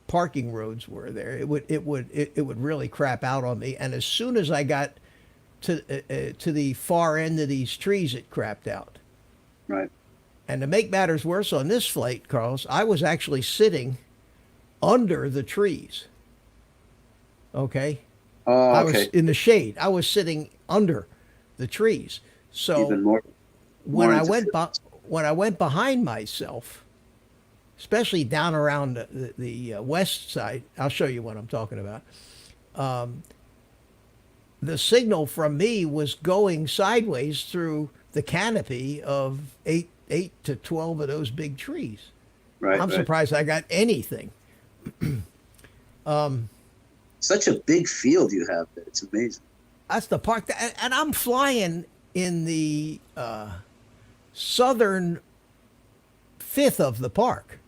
parking roads were there, it would really crap out on me. And as soon as I got to the far end of these trees, it crapped out. Right. And to make matters worse, on this flight, Carlos, I was actually sitting under the trees. Okay, Oh, I was okay. in the shade. I was sitting under the trees. Even So more, when more I into went feelings. when I went behind myself, especially down around the west side, I'll show you what I'm talking about. The signal from me was going sideways through the canopy of eight to 12 of those big trees. Right, I'm right. surprised I got anything. Such a big field you have there. It's amazing. That's the park, and I'm flying in the southern fifth of the park.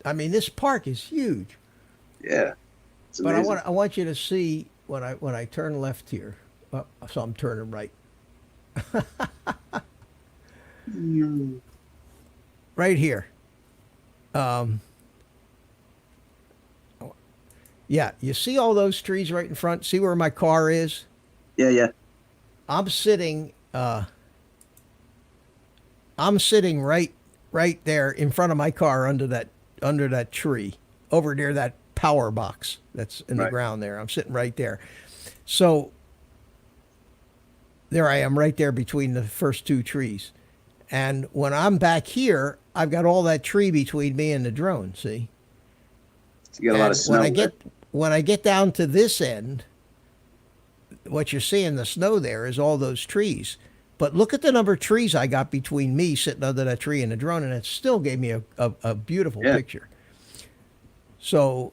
I mean, this park is huge. Yeah, it's But amazing. I want you to see when I turn left here. So I'm turning right. Right here. Yeah, you see all those trees right in front? See where my car is? Yeah, yeah. I'm sitting right there in front of my car under that tree over near that power box that's in the Right. ground there. I'm sitting right there. So there I am right there between the first two trees. And when I'm back here, I've got all that tree between me and the drone, see? You got a lot And of snow. when I get down to this end, what you're seeing the snow there is all those trees. But look at the number of trees I got between me sitting under that tree and the drone, and it still gave me a beautiful Yeah. picture. So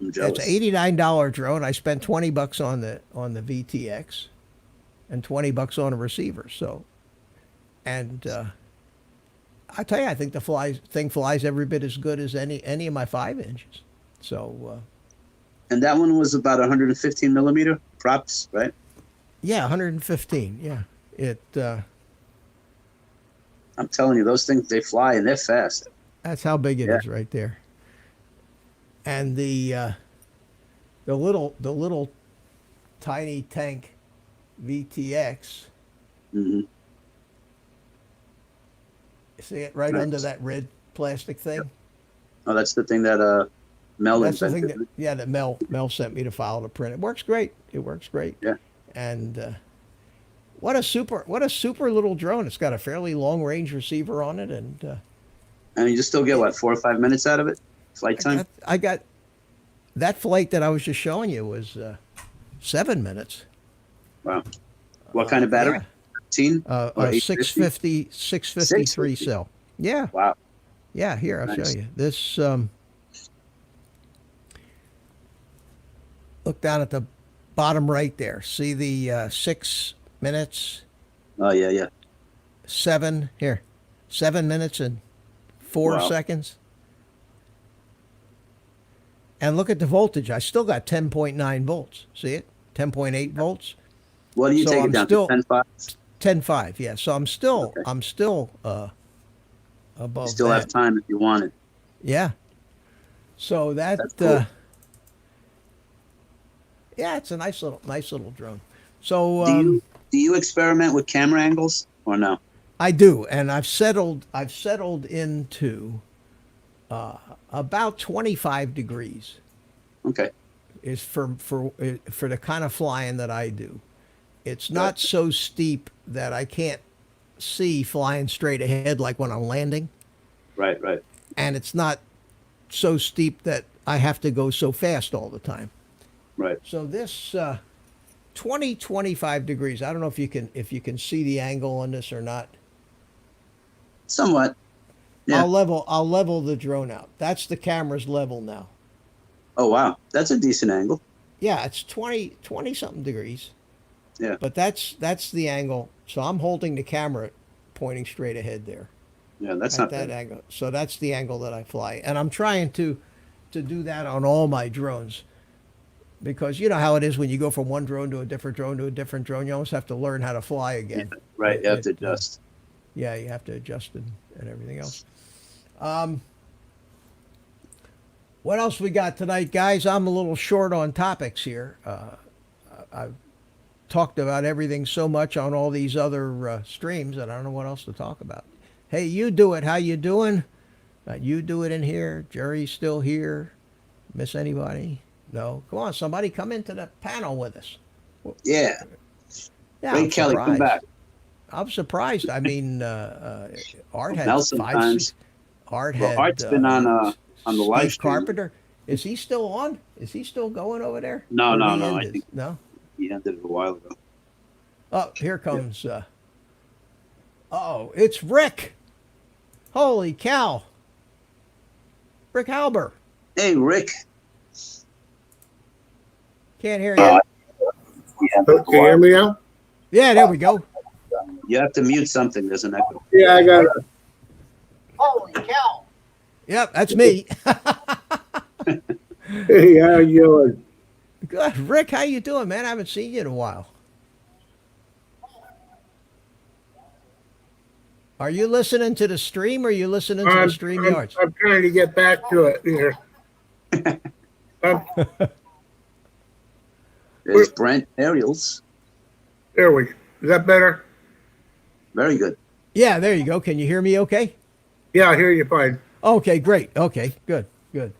I'm jealous. it's an $89 drone. I spent $20 on the VTX and $20 on a receiver. So, and I tell you, I think the thing flies every bit as good as any of my 5 inches. So And that one was about 115 millimeter props, right? yeah, 115. Yeah, it. I'm telling you, those things, they fly and they're fast. That's how big it Yeah. is right there. And the little tiny tank VTX. Hmm. See it right Nice. under that red plastic thing? Oh, that's the thing that Mel That's the invented. thing that Mel sent me to file to print. It works great. It works great. Yeah. And what a super little drone. It's got a fairly long range receiver on it, and And you just still get what, 4 or 5 minutes out of it? Flight time? I got that flight that I was just showing you was 7 minutes. Wow. What kind of battery? Yeah. 15? A Or 653 650? cell. Yeah. Wow. Yeah, here, I'll Nice. show you. This, look down at the bottom right there. See the 6 minutes, Oh, yeah, yeah. 7 minutes and 4 Wow. seconds. And look at the voltage. I still got 10.9 volts. See it? 10.8 volts. What do you So take I'm it down still- to? 10.5? 10.5, yeah. So I'm still Okay. above You still that. have time if you want it. Yeah. So That's cool. Yeah, it's a nice little drone. So Do you experiment with camera angles or no? I do, and I've settled into about 25 degrees Okay. is for the kind of flying that I do. It's not so steep that I can't see flying straight ahead like when I'm landing, Right, right. and it's not so steep that I have to go so fast all the time. Right. So this 25 degrees. I don't know if you can see the angle on this or not. Somewhat. Yeah. I'll level the drone out. That's the camera's level now. Oh, wow. That's a decent angle. Yeah, it's 20 something degrees. Yeah. But that's the angle. So I'm holding the camera pointing straight ahead there. Yeah, that's At not that bad. angle. So that's the angle that I fly. And I'm trying to do that on all my drones. Because you know how it is when you go from one drone to a different drone to a different drone, you almost have to learn how to fly again. Right, you have It- to adjust. Yeah, you have to adjust and everything else. What else we got tonight, guys? I'm a little short on topics here. I've talked about everything so much on all these other streams that I don't know what else to talk about. Hey, you do it. How you doing? You do it in here. Jerry's still here. Miss anybody? No. Come on, somebody come into the panel with us. Yeah. Yeah, Wait, I'm Kelly, come surprised. back. I'm surprised. I mean, Art had Mel 5. sometimes. Art Well, had. Art's been on the live Steve stream. Carpenter. Is he still on? Is he still going over there? No, Or no, he no, I ended? think- No. He ended it a while ago. Oh, here comes. Oh, it's Rick. Holy cow. Rick Halber. Hey, Rick. Can't hear you. He ended it a Can you hear while me ago. now? Yeah, there we go. You have to mute something. There's an echo. Yeah, I got it. Holy cow. Yep, that's me. Hey, how you doing? Good. Rick, how you doing, man? I haven't seen you in a while. Are you listening to the stream or are you listening to the stream yards? I'm trying to get back to it here. There's Brent Aerials. There we. Is that better? Very good. Yeah, there you go. Can you hear me okay? Yeah, I hear you fine. Okay, great. Okay, good, good.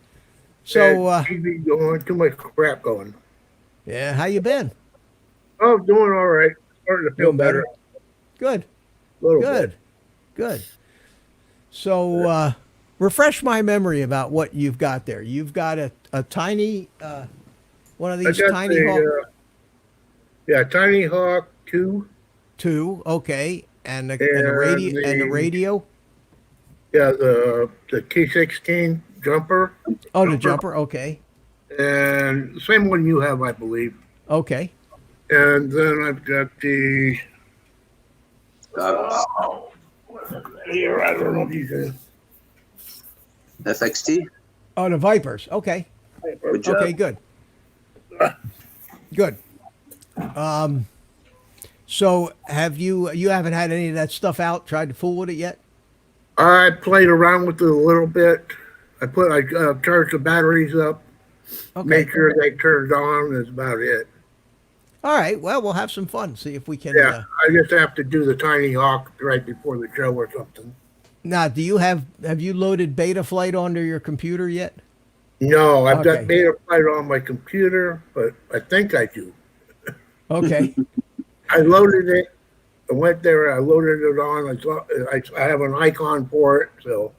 So, TV going, too much crap going. yeah, how you been? Oh, doing all right. Starting to feel Doing better? better. Good, A little good, bit. good. So, refresh my memory about what you've got there. You've got a tiny, one of I these got tiny hawk yeah, Tinyhawk 2 two, okay, and and the radio. the T16 jumper. Oh, the jumper, okay, And same one you have, I believe. okay. And then I've got the here. I don't know if you can. FXT. Oh, the Vipers, okay, Good job. okay, good, good. So have you haven't had any of that stuff out? Tried to fool with it yet? I played around with it a little bit. I charged the batteries up, Okay. made sure they turned on. That's about it. All right. Well, we'll have some fun. See if we can. Yeah, I just have to do the Tinyhawk right before the show or something. Now, have you loaded Beta Flight onto your computer yet? No, I've Okay. got Beta Flight on my computer, but I think I do. Okay. I loaded it. I went there. I loaded it on. I have an icon for it, so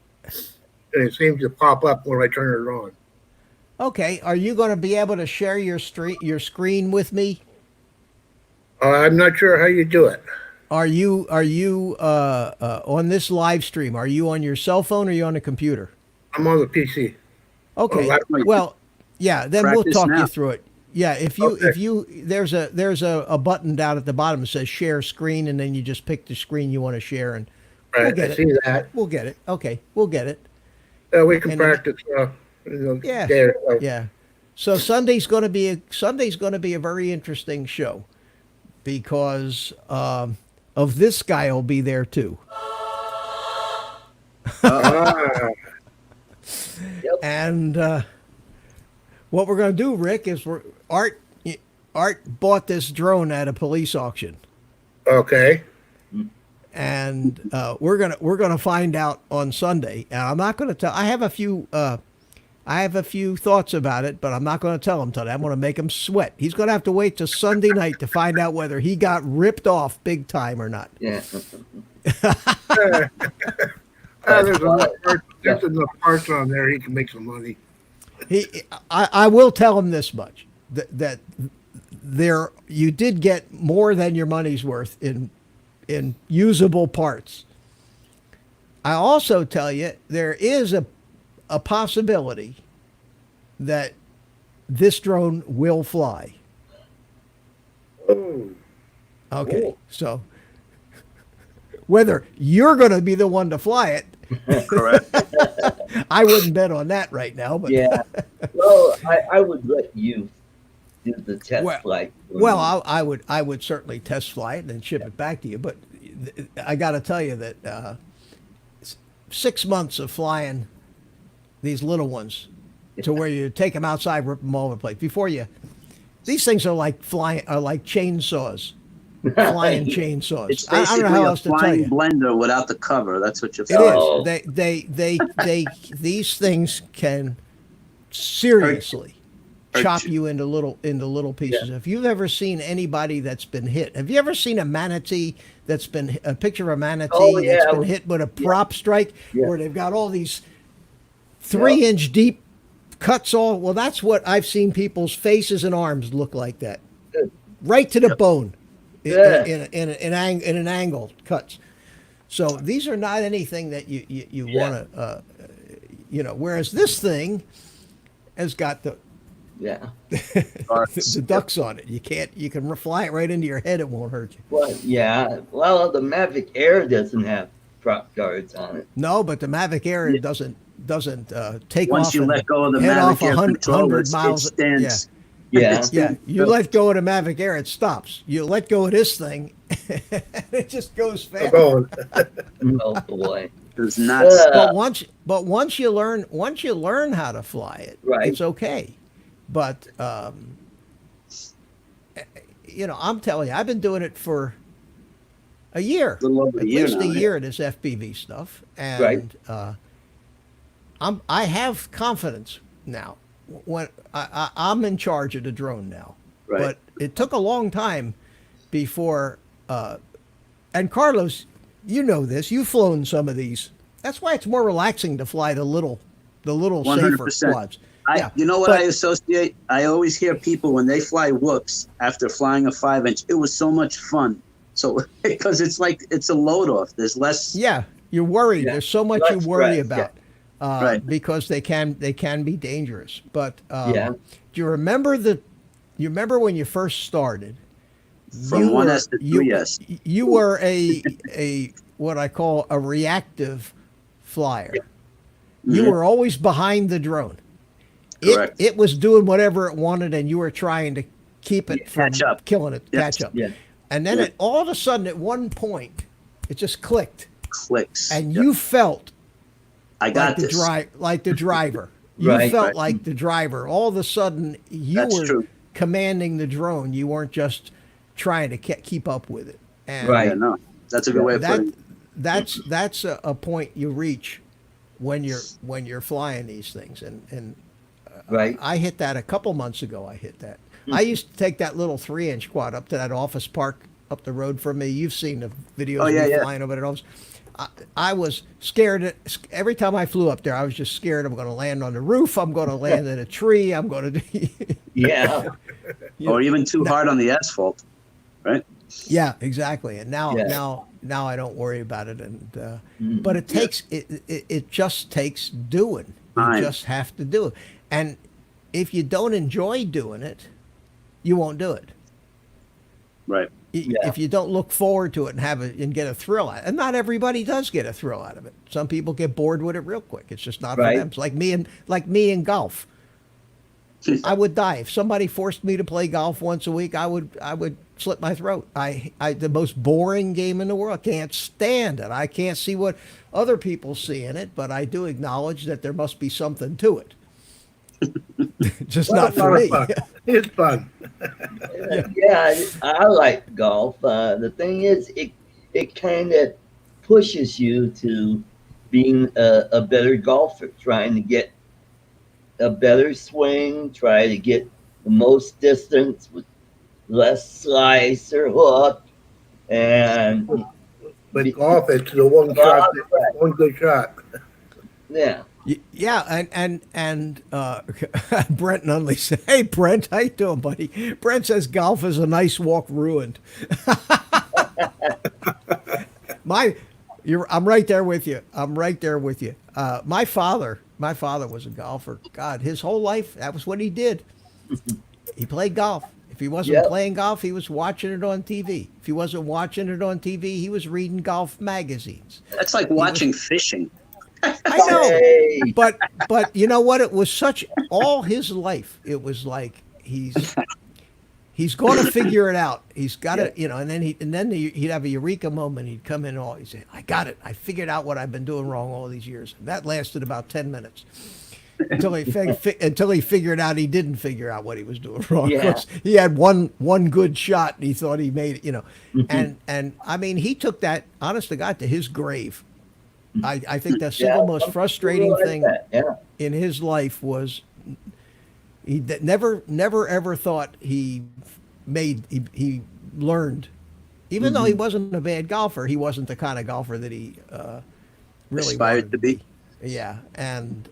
and it seems to pop up when I turn it on. Okay. Are you going to be able to share your screen with me? I'm not sure how you do it. Are you on this live stream? Are you on your cell phone or are you on a computer? I'm on the PC. Okay. that's right. Well, yeah. Then we'll Practice talk you now. through it. Yeah. If you there's a button down at the bottom that says share screen, and then you just pick the screen you want to share, and Right, we'll get I it. see that. We'll get it. Okay. We'll get it. We can And then- practice. Yeah. There. Yeah. So Sunday's going to be a very interesting show because of this guy will be there too. Ah, And what we're going to do, Rick, is Art bought this drone at a police auction, okay. and we're gonna find out on Sunday. And I'm not going to tell. I have a few thoughts about it, but I'm not going to tell him today. I'm going to make him sweat. He's going to have to wait till Sunday night to find out whether he got ripped off big time or not. Yeah. There's enough parts on there. He can make some money. I will tell him this much that there you did get more than your money's worth in usable parts. I also tell you there is a possibility that this drone will fly. Oh, Okay, Cool. so whether you're going to be the one to fly it, Correct. I wouldn't bet on that right now. But Yeah. Well, I would let you do the test Well- flight. well, I would certainly test fly it and then ship it back to you. But I got to tell you that 6 months of flying these little ones to where you take them outside, rip them all over the place. These things are like chainsaws, flying chainsaws. It's I don't basically know how a else to tell flying you. blender without the cover. That's what you're It Oh. is. These things can seriously Hurt chop you. you into little pieces. If you've ever seen anybody that's been hit, have you ever seen a manatee that's been a picture of a manatee Oh, yeah. that's been hit with a prop strike Yeah. where they've got all these 3-inch deep cuts all? Well, that's what I've seen people's faces and arms look like that, Good. right to the bone, Yeah. in an angle cuts. So these are not anything that you Yeah. want to, whereas this thing has got the Yeah. the ducks on it. You can fly it right into your head. It won't hurt you. Well, yeah. Well, the Mavic Air doesn't have prop guards on it. No, but the Mavic Air doesn't take Once off you and let go of the head off Mavic Air 100 controller, it miles. stands. Yeah. Yeah, you let go of the Mavic Air, it stops. You let go of this thing, it just goes I'm fast. going. Oh boy. Does not. Yeah. But once you learn how to fly it, Right. it's okay. But I'm telling you, I've been doing it for a year, A little over a at year least now, a yeah. year of this FPV stuff, and Right. I have confidence now when I'm in charge of the drone now, Right. but it took a long time before. And Carlos, you know this. You've flown some of these. That's why it's more relaxing to fly the little safer 100%. quads. I, you know what but- I associate? I always hear people when they fly whoops after flying a 5-inch. It was so much fun. So because it's like it's a load off. There's less. Yeah, you're worried. Yeah. There's so much you Less worry stress, about Right. because they can be dangerous. But Yeah. do you remember You remember when you first started? From 1S to 3S. You were a what I call a reactive flyer. You Mhm. were always behind the drone. Correct. It was doing whatever it wanted, and you were trying to keep it from Catch up. killing it, Yes. catch up. Yeah. And then Yeah. all of a sudden, at one point, it just clicked, Clicks. and Yep. you felt I got like the this. like the driver. You Right. felt Right. like the driver. All of a sudden, you That's were true. commanding the drone. You weren't just trying to keep up with it. And Right. Yeah, no, that's a good way of that putting it. that's a point you reach when you're flying these things. And Right. I hit that a couple months ago. I hit that. I used to take that little 3-inch quad up to that office park up the road from me. You've seen the videos Oh, of yeah, me yeah. flying over that office. I was scared. Every time I flew up there, I was just scared I'm going to land on the roof. I'm going to land in a tree. I'm going to. Yeah. Or even too hard on the asphalt, right? Yeah, exactly. And now, Yeah. now I don't worry about it. And Mhm. but it takes it just takes doing. You Time. just have to do it. And if you don't enjoy doing it, you won't do it. Right. Yeah. If you don't look forward to it and and get a thrill out, and not everybody does get a thrill out of it. Some people get bored with it real quick. It's just not Right. for them. It's like me in golf. I would die if somebody forced me to play golf once a week. I would slit my throat. I the most boring game in the world. Can't stand it. I can't see what other people see in it, but I do acknowledge that there must be something to it. Just not for me. Fun. It's fun. Yeah, I like golf. The thing is, it kind of pushes you to being a better golfer, trying to get a better swing, try to get the most distance with less slice or hook, and But golf, it's the one shot, one good shot. yeah. Yeah, and Brent Nunley said, "Hey, Brent, how you doing, buddy?" Brent says golf is a nice walk ruined. I'm right there with you. I'm right there with you. My father was a golfer. God, his whole life, that was what he did. He played golf. If he wasn't Yep. playing golf, he was watching it on TV. If he wasn't watching it on TV, he was reading golf magazines. That's like watching fishing. I know. Hey, But you know what? It was such all his life. It was like he's going to figure it out. He's got to, and then he'd have a eureka moment. He'd come in he'd say, "I got it. I figured out what I've been doing wrong all these years." And that lasted about 10 minutes until he figured out he didn't figure out what he was doing wrong. Yeah. Of course, he had one good shot and he thought he made it. Mhm. And I mean, he took that, honest to God, to his grave. I think the single most frustrating like thing that, yeah. in his life was he never ever thought he learned, even though he wasn't a bad golfer. He wasn't the kind of golfer that he really Aspired wanted to be. Yeah, and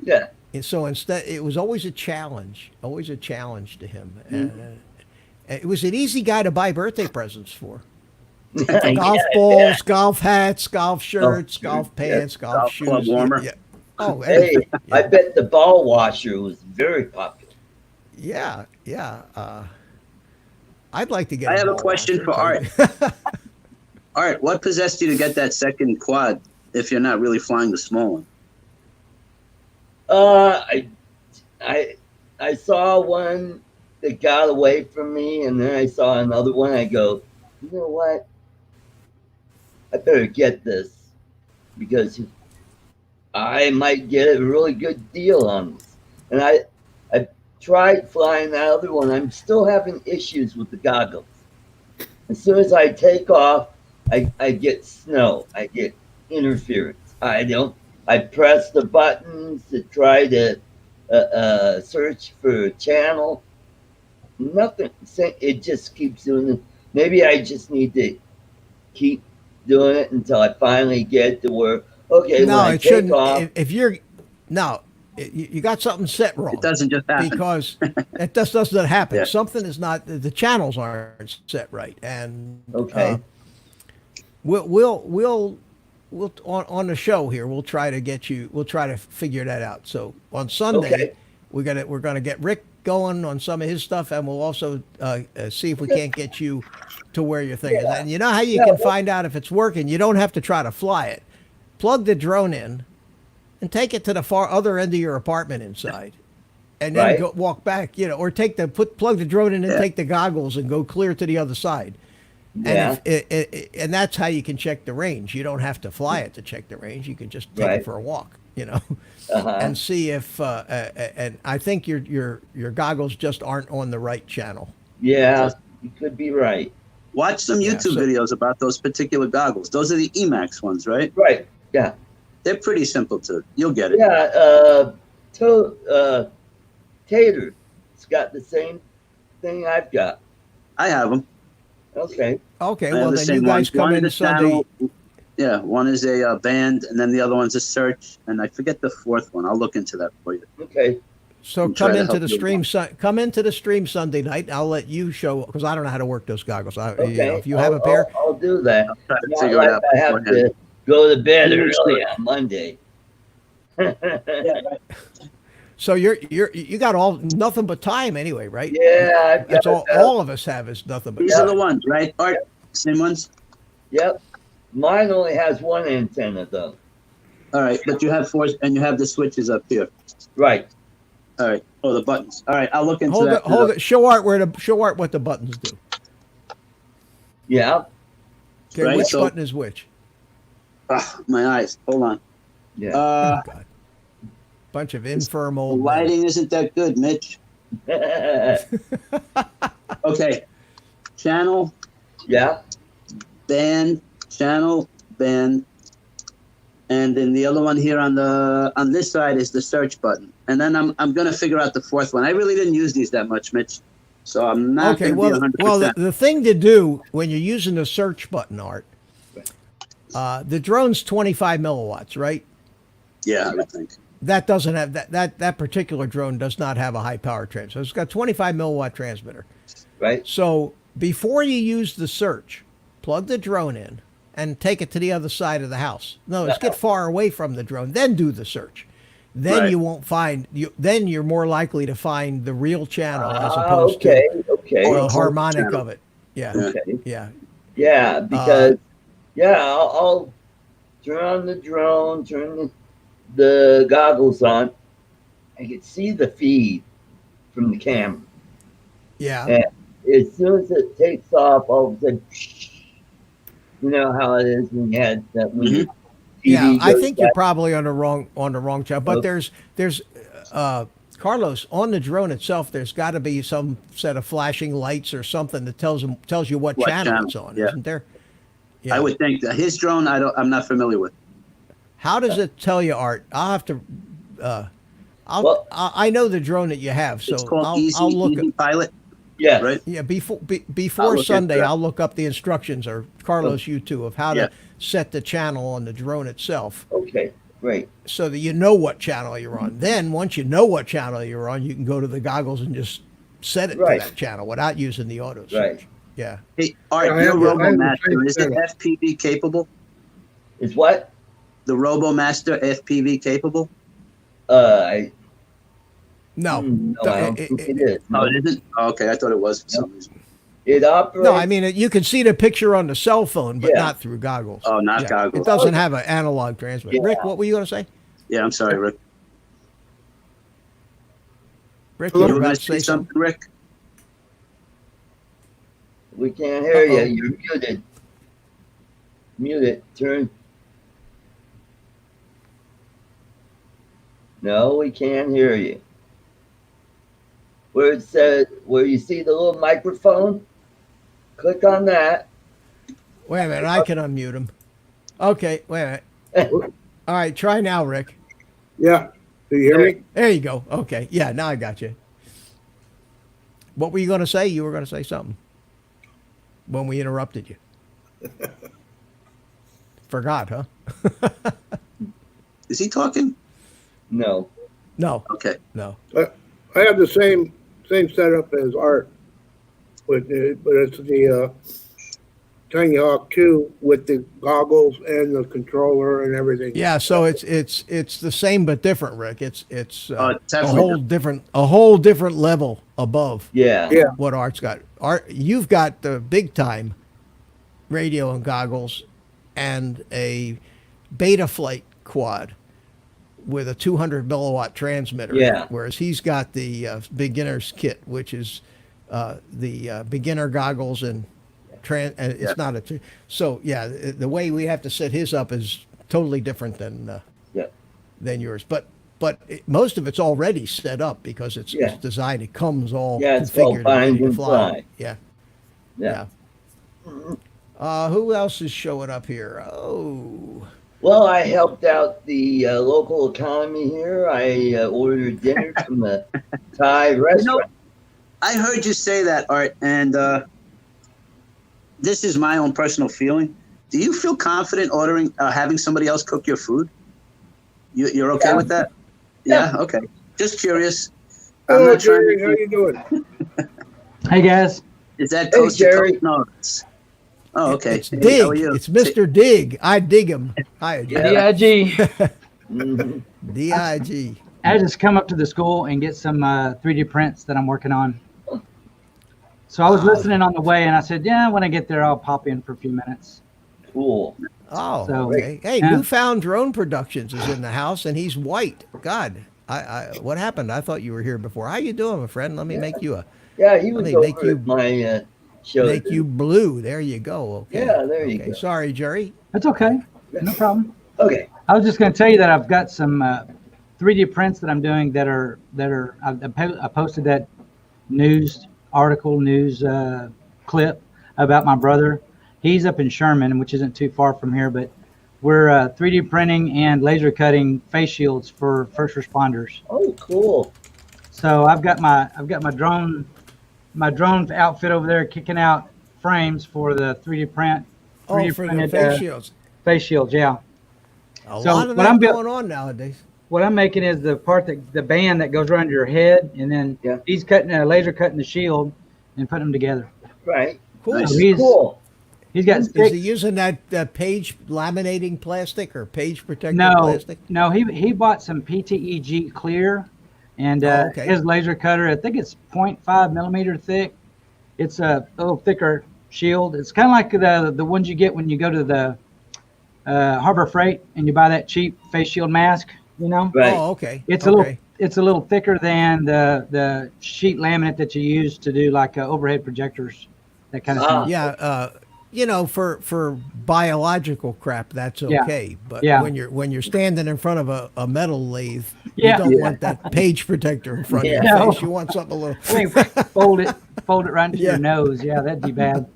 Yeah. so instead, it was always a challenge to him. And it was an easy guy to buy birthday presents for. Golf balls, golf hats, golf shirts, golf pants, golf Golf shoes. club warmer. Yeah. Oh, Hey, everything. I bet the ball washer was very popular. Yeah. I'd like to get. I have a ball question washer, for too. Art. Art, what possessed you to get that second quad if you're not really flying the small one? I saw one that got away from me, and then I saw another one. I go, you know what? I better get this because I might get a really good deal on this. And I tried flying the other one. I'm still having issues with the goggles. As soon as I take off, I get snow. I get interference. I press the buttons to try to search for a channel. Nothing. It just keeps doing it. Maybe I just need to keep doing it until I finally get to where, okay, when No, I it take shouldn't. off, If you're no, you got something set wrong. It doesn't just happen. Because it just doesn't happen. Yeah. Something is not. The channels aren't set right, and okay, we'll on the show here. We'll try to get you. We'll try to figure that out. So on Sunday, Okay. we're gonna get Rick going on some of his stuff, and we'll also see if we can't get you to where your thing is. And you know how you can find out if it's working. You don't have to try to fly it. Plug the drone in, and take it to the far other end of your apartment inside, and then Right. go walk back. Or plug the drone in and take the goggles and go clear to the other side. yeah, And and that's how you can check the range. You don't have to fly it to check the range. You can just take Right. it for a walk, uh-huh. and see if. And I think your goggles just aren't on the right channel. Yeah, you could be right. Watch some Yeah, YouTube so- videos about those particular goggles. Those are the EMAX ones, right? Right. Yeah. They're pretty simple too. You'll get it. Yeah. Tater. It's got the same thing I've got. I have them. Okay. Okay, I well have the then same you guys ones. come One in is a Sunday. channel. Yeah, one is a band, and then the other one's a search, and I forget the fourth one. I'll look into that for you. Okay. So and try come to into help the you stream. along. Come into the stream Sunday night. I'll let you show because I don't know how to work those goggles. Okay. If you have a pair, I'll do that. I'll try to Not figure like it out I have beforehand. to go to bed Yeah, early sure. on Monday. so you got all nothing but time anyway, right? Yeah, I've That's got all of us have is nothing but These time. are the ones, right? Art, same ones. Yep. Mine only has one antenna though. All right, but you have four, and you have the switches up here. Right. All right. Oh, the buttons. All right, I'll look into Hold that. it, hold it. Show Art what the buttons do. Yeah. Okay, Right, which so- button is which? Ah, my eyes. Hold on. Yeah. Oh God, bunch of infirm The old men. lighting isn't that good, Mitch. Okay. Channel, yeah. band, channel, band, and then the other one here on this side is the search button. And then I'm gonna figure out the fourth one. I really didn't use these that much, Mitch, so I'm not Okay, gonna well, be 100%. well, the thing to do when you're using the search button, Art, the drone's 25 milliwatts, right? Yeah, I would think. That doesn't have that particular drone does not have a high power transmitter. It's got 25 milliwatt transmitter. Right. So before you use the search, plug the drone in and take it to the other side of the house. No, let's get far away from the drone, then do the search. Then Right. you won't find you. Then you're more likely to find the real channel as opposed Okay. to Okay. the harmonic channel. of it. Yeah, Yeah. Okay. yeah. Yeah, because I'll turn on the drone, turn the goggles on. I can see the feed from the camera. Yeah. And as soon as it takes off, all of a sudden, you know how it is when you had that. When your Yeah, TV I goes think you're back. probably on the wrong channel. But Okay. there's Carlos, on the drone itself. There's got to be some set of flashing lights or something that tells you what channel channel, it's on, yeah. isn't there? Yeah. I would think that his drone. I'm not familiar with. How does it tell you, Art? I'll have to. Well- I know the drone that you have, so It's called I'll look. Easy Pilot, Yeah. right? Yeah, I'll before look Sunday, into that. I'll look up the instructions, or Carlos, you too, of how Yeah. to set the channel on the drone itself, Okay. Great. so that you know what channel you're on. Then, once you know what channel you're on, you can go to the goggles and just set it Right. to that channel without using the auto search. Right. Yeah. Hey, Art, Yeah, I your have the- I have the RoboMaster, same is it setup. FPV capable? Is what? The RoboMaster FPV capable? I No. no, I don't think it is. Oh, it isn't? Oh, okay, I thought it was for some reason. It operates. No, I mean you can see the picture on the cell phone, but Yeah. not through goggles. Oh, not Yeah. goggles. It doesn't have an analog transmitter. Yeah. Rick, what were you going to say? Yeah, I'm sorry, Rick. Rick, You you were were going about to to say say something? something, Rick? We can't hear Uh-oh. you. You're muted. Mute it. Turn. No, we can't hear you. Where it says, where you see the little microphone, click on that. Wait a minute, I can unmute him. Okay, wait a minute. All right, try now, Rick. Yeah. Do you hear me? There you go. Okay. Yeah, now I got you. What were you going to say? You were going to say something when we interrupted you. Forgot, huh? Is he talking? No. No, Okay. no. I have the same setup as Art, but it's the Tinyhawk 2 with the goggles and the controller and everything. Yeah, so it's the same but different, Rick. It's a Definitely. whole different level above Yeah. Yeah. what Art's got. Art, you've got the big time radio and goggles and a Beta Flight quad with a 200 milliwatt transmitter. Yeah. Whereas he's got the beginner's kit, which is the beginner goggles and it's not a. So yeah, the way we have to set his up is totally different than yours. But most of it's already set up because it's designed. It comes all It's all configured and ready bind to and fly. fly. Yeah. Yeah. Who else is showing up here? Oh. Well, I helped out the local economy here. I ordered dinner from the Thai restaurant. I heard you say that, Art, and this is my own personal feeling. Do you feel confident ordering, having somebody else cook your food? You're okay with that? Yeah. Okay. Just curious. Hello, Jerry. How you doing? Hey guys. Is that Hey, toast? Jerry. No. Oh, okay. It's Hey, Dig. how are you? It's Mr. Dig. I dig him. Hi, Yeah. DIG. Mhm. D-I-G. I just come up to the school and get some 3D prints that I'm working on. So I was listening on the way and I said, yeah, when I get there, I'll pop in for a few minutes. Cool. Oh, So, okay. Hey, yeah. Newfound Drone Productions is in the house, and he's white. God, what happened? I thought you were here before. How you doing, my friend? Let me make you Yeah, he Let was me over make you- at my show. make you blue. There you go. Okay. Yeah, there you Okay. go. Sorry, Jerry. That's okay. No problem. Okay. I was just going to tell you that I've got some 3D prints that I'm doing that are I posted that news clip about my brother. He's up in Sherman, which isn't too far from here, but we're 3D printing and laser cutting face shields for first responders. Oh, cool. So I've got my drone outfit over there kicking out frames for the 3D print. Oh, 3D for the printed, face shields. Face shields, yeah. A So lot of what that I'm going on nowadays. What I'm making is the part the band that goes around your head, and then Yeah. he's laser cutting the shield and putting them together. Right. Cool. Nice. So Cool. he's got Is six. he using that page laminating plastic or page protector No, plastic? no, he bought some PTEG clear, and Okay. his laser cutter. I think it's 0.5 millimeter thick. It's a little thicker shield. It's kind of like the ones you get when you go to the Harbor Freight and you buy that cheap face shield mask. You know, Right. Oh, okay. it's okay. a little thicker than the sheet laminate that you use to do like overhead projectors, that kind of thing. Yeah, for biological crap, that's Yeah. okay. But Yeah. when you're standing in front of a metal lathe, Yeah. you don't Yeah. want that page protector in front of Yeah. your No. face. You want something a little. I mean, fold it right into Yeah. your nose. Yeah, that'd be bad.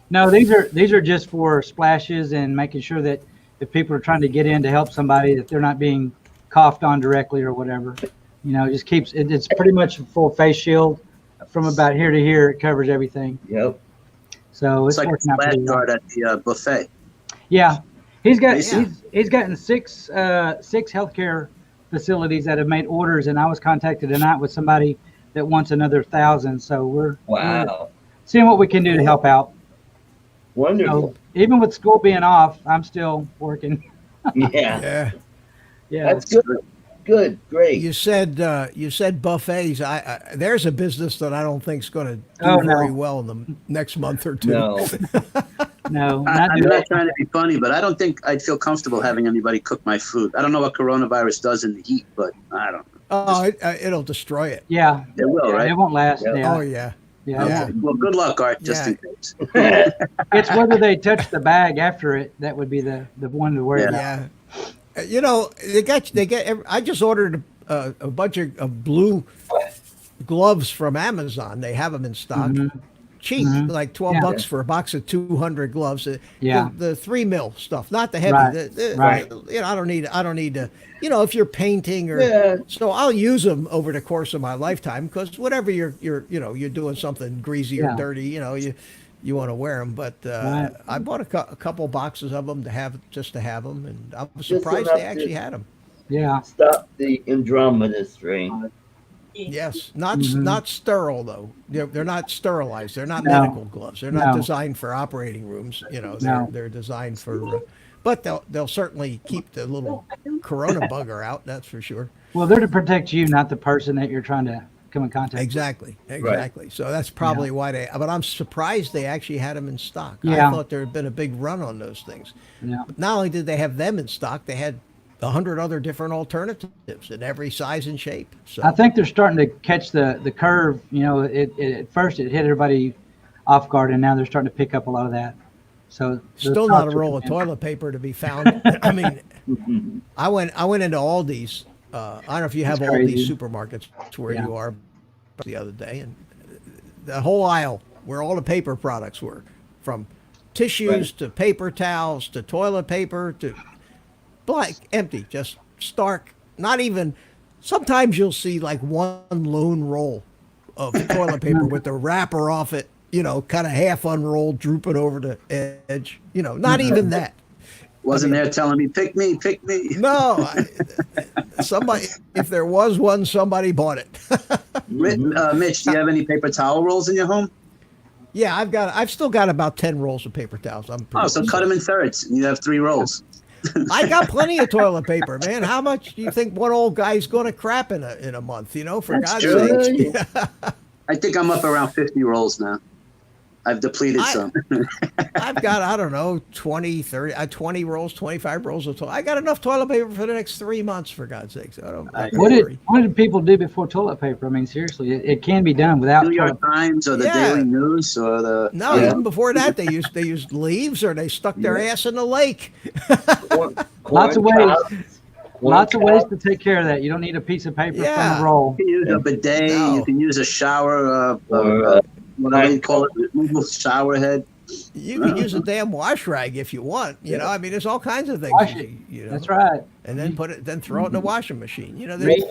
No, these are just for splashes and making sure that if people are trying to get in to help somebody, that they're not being coughed on directly or whatever. You know, it just keeps it's pretty much a full face shield from about here to here. It covers everything. Yep. So It's it's like a working out splash pretty well. guard at the buffet. Yeah, he's Yeah. gotten six healthcare facilities that have made orders, and I was contacted tonight with somebody that wants another 1,000. So we're Wow. seeing what we can do to help out. Wonderful. So even with school being off, I'm still working. Yeah. Yeah. Yeah, That's good. Good. Great. You said buffets. There's a business that I don't think is going to do Oh, no. very well in the next month or two. No. no, I'm not doing not that. trying to be funny, but I don't think I'd feel comfortable having anybody cook my food. I don't know what coronavirus does in the heat, but I don't. Oh, it'll destroy it. Yeah, It will, right? it won't last. Yeah. Yeah, Oh yeah. yeah. Yeah. Well, good luck, Art. Just Yeah. in case. It's whether they touch the bag after it that would be the one to worry Yeah. about. Yeah. I just ordered a bunch of blue gloves from Amazon. They have them in stock. Mhm. cheap, Mhm. like 12 Yeah. bucks for a box of 200 gloves. Yeah. The 3 mil stuff, not the heavy. Right. Right. You know, I don't need to. You know, if you're painting or Yeah. so, I'll use them over the course of my lifetime because whatever you're doing something greasy or Yeah. dirty, you want to wear them. But Right. I bought a couple boxes of them to have them, and I was Just surprised enough they actually to- had them. Yeah. Stop the Andromeda strain. Yes, not Mhm. not sterile though. They're not sterilized. They're not No. medical gloves. They're not No. designed for operating rooms. You know, No. they're designed for. But they'll certainly keep the little corona bugger out. That's for sure. Well, they're to protect you, not the person that you're trying to come in contact with. Exactly. So that's probably why they. But I'm surprised they actually had them in stock. Yeah. I thought there had been a big run on those things. Yeah. But not only did they have them in stock, they had 100 other different alternatives in every size and shape. So I think they're starting to catch the curve. You know, at first it hit everybody off guard, and now they're starting to pick up a lot of that. So those still not a thoughts are roll of coming in. toilet paper to be found. I mean, I went into Aldi's. I don't know if you have That's Aldi's crazy. supermarkets where Yeah. you are the other day, and the whole aisle where all the paper products were, from tissues to paper towels to toilet paper to blank, empty, just stark. Not even. Sometimes you'll see like one lone roll of toilet paper with the wrapper off it, kind of half unrolled, drooping over the edge. Not even that. Wasn't there telling me, pick me, pick me. No, somebody. If there was one, somebody bought it. Mitch, do you have any paper towel rolls in your home? Yeah, I've still got about 10 rolls of paper towels. Oh, so cut them in thirds, and you have 3 rolls. I got plenty of toilet paper, man. How much do you think one old guy's going to crap in a month? For That's God's true. sake. I think I'm up around 50 rolls now. I've depleted some. I've got, I don't know, 20, 30, 20 rolls, 25 rolls of toilet. I got enough toilet paper for the next 3 months, for God's sake. So I don't What did people do before toilet paper? I mean, seriously, it can be done without New toilet York Times or the Yeah. Daily News or the No, even before that, they used leaves, or they stuck their ass in the lake. Lots of ways. Corn Lots of ways cobs. to take care of that. You don't need a piece of paper Yeah. from a roll. You can use a bidet. No. You can use a shower, Or, whatever you call it, removable shower head. You can use a damn wash rag if you want. I mean, there's all kinds of things. Wash it. That's right. And then throw it in the washing machine. There's-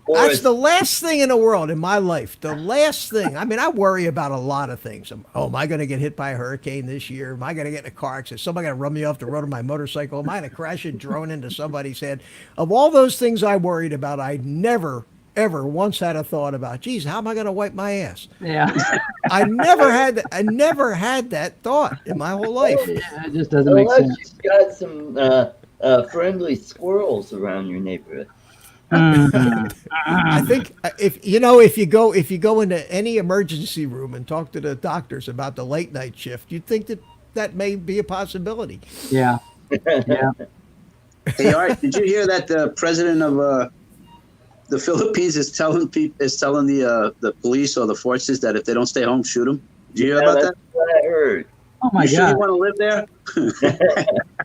Or That's the last thing in the world in my life. The last thing. I mean, I worry about a lot of things. Am I going to get hit by a hurricane this year? Am I going to get in a car accident? Somebody going to run me off the road on my motorcycle? Am I going to crash a drone into somebody's head? Of all those things I worried about, I never, ever once had a thought about, geez, how am I going to wipe my ass? Yeah. I never had that thought in my whole life. Yeah, it just doesn't make unless sense. you've got some friendly squirrels around your neighborhood. I think if you go into any emergency room and talk to the doctors about the late night shift, you'd think that may be a possibility. Yeah. Yeah. Hey, Art, did you hear that the president of the Philippines is telling the police or the forces that if they don't stay home, shoot them? Did you hear about That's that? what I heard. Oh my You sure you God. want to live there?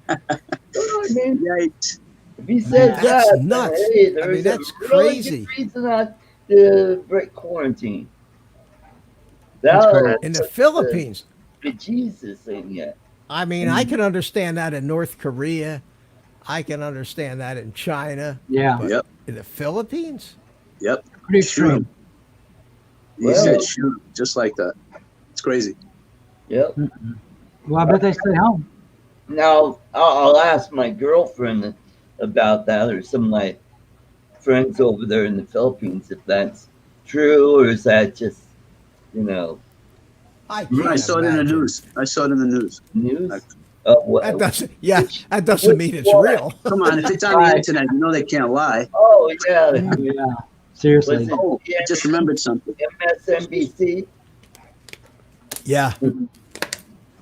I mean, Yikes. if he says That's that, nuts. hey, I mean, there's that's a really crazy. good reason not to break quarantine. That's That- crazy. In the Philippines, the Jesus thing yet. I mean, I can understand that in North Korea. I can understand that in China. Yeah. But Yep. in the Philippines? Yep. Pretty Shoot 'em. extreme. He Well- said shoot 'em, just like that. It's crazy. Yep. Well, I bet they stay home. Now I'll ask my girlfriend about that, or some of my friends over there in the Philippines, if that's true, or is that just I I saw it in the imagine. news. I saw it in the news. news? Like- That doesn't. Yeah, that doesn't mean it's real. Come on, if it's on the internet, you know they can't lie. Oh yeah, Yeah. Seriously. was it Oh, I just remembered something. MSNBC? Yeah.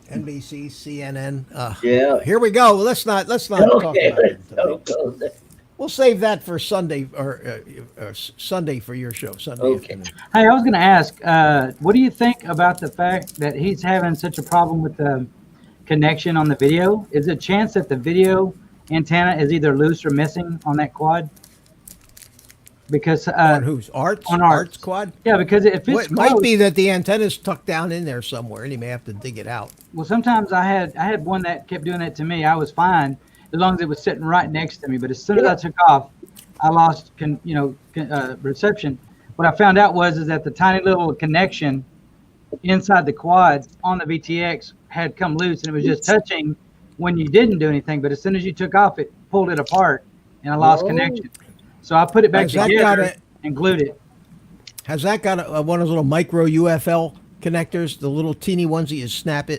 NBC, CNN. Yeah. Here we go. Let's not talk Okay, about it. let's don't go there. We'll save that for Sunday or Sunday for your show. Sunday Okay. afternoon. Hey, I was going to ask, what do you think about the fact that he's having such a problem with the connection on the video? Is there a chance that the video antenna is either loose or missing on that quad? because On whose? Arts? on Arts. Quad? Yeah, because if Well, it's it might close, be that the antenna's tucked down in there somewhere, and he may have to dig it out. well, sometimes I had one that kept doing that to me. I was fine as long as it was sitting right next to me. But as soon as I took off, I lost reception. What I found out was is that the tiny little connection inside the quad on the VTX had come loose, and it was just touching when you didn't do anything. But as soon as you took off, it pulled it apart, and I lost connection. So I put it back Has that together got and glued it. Has that got one of those little micro UFL connectors, the little teeny ones that you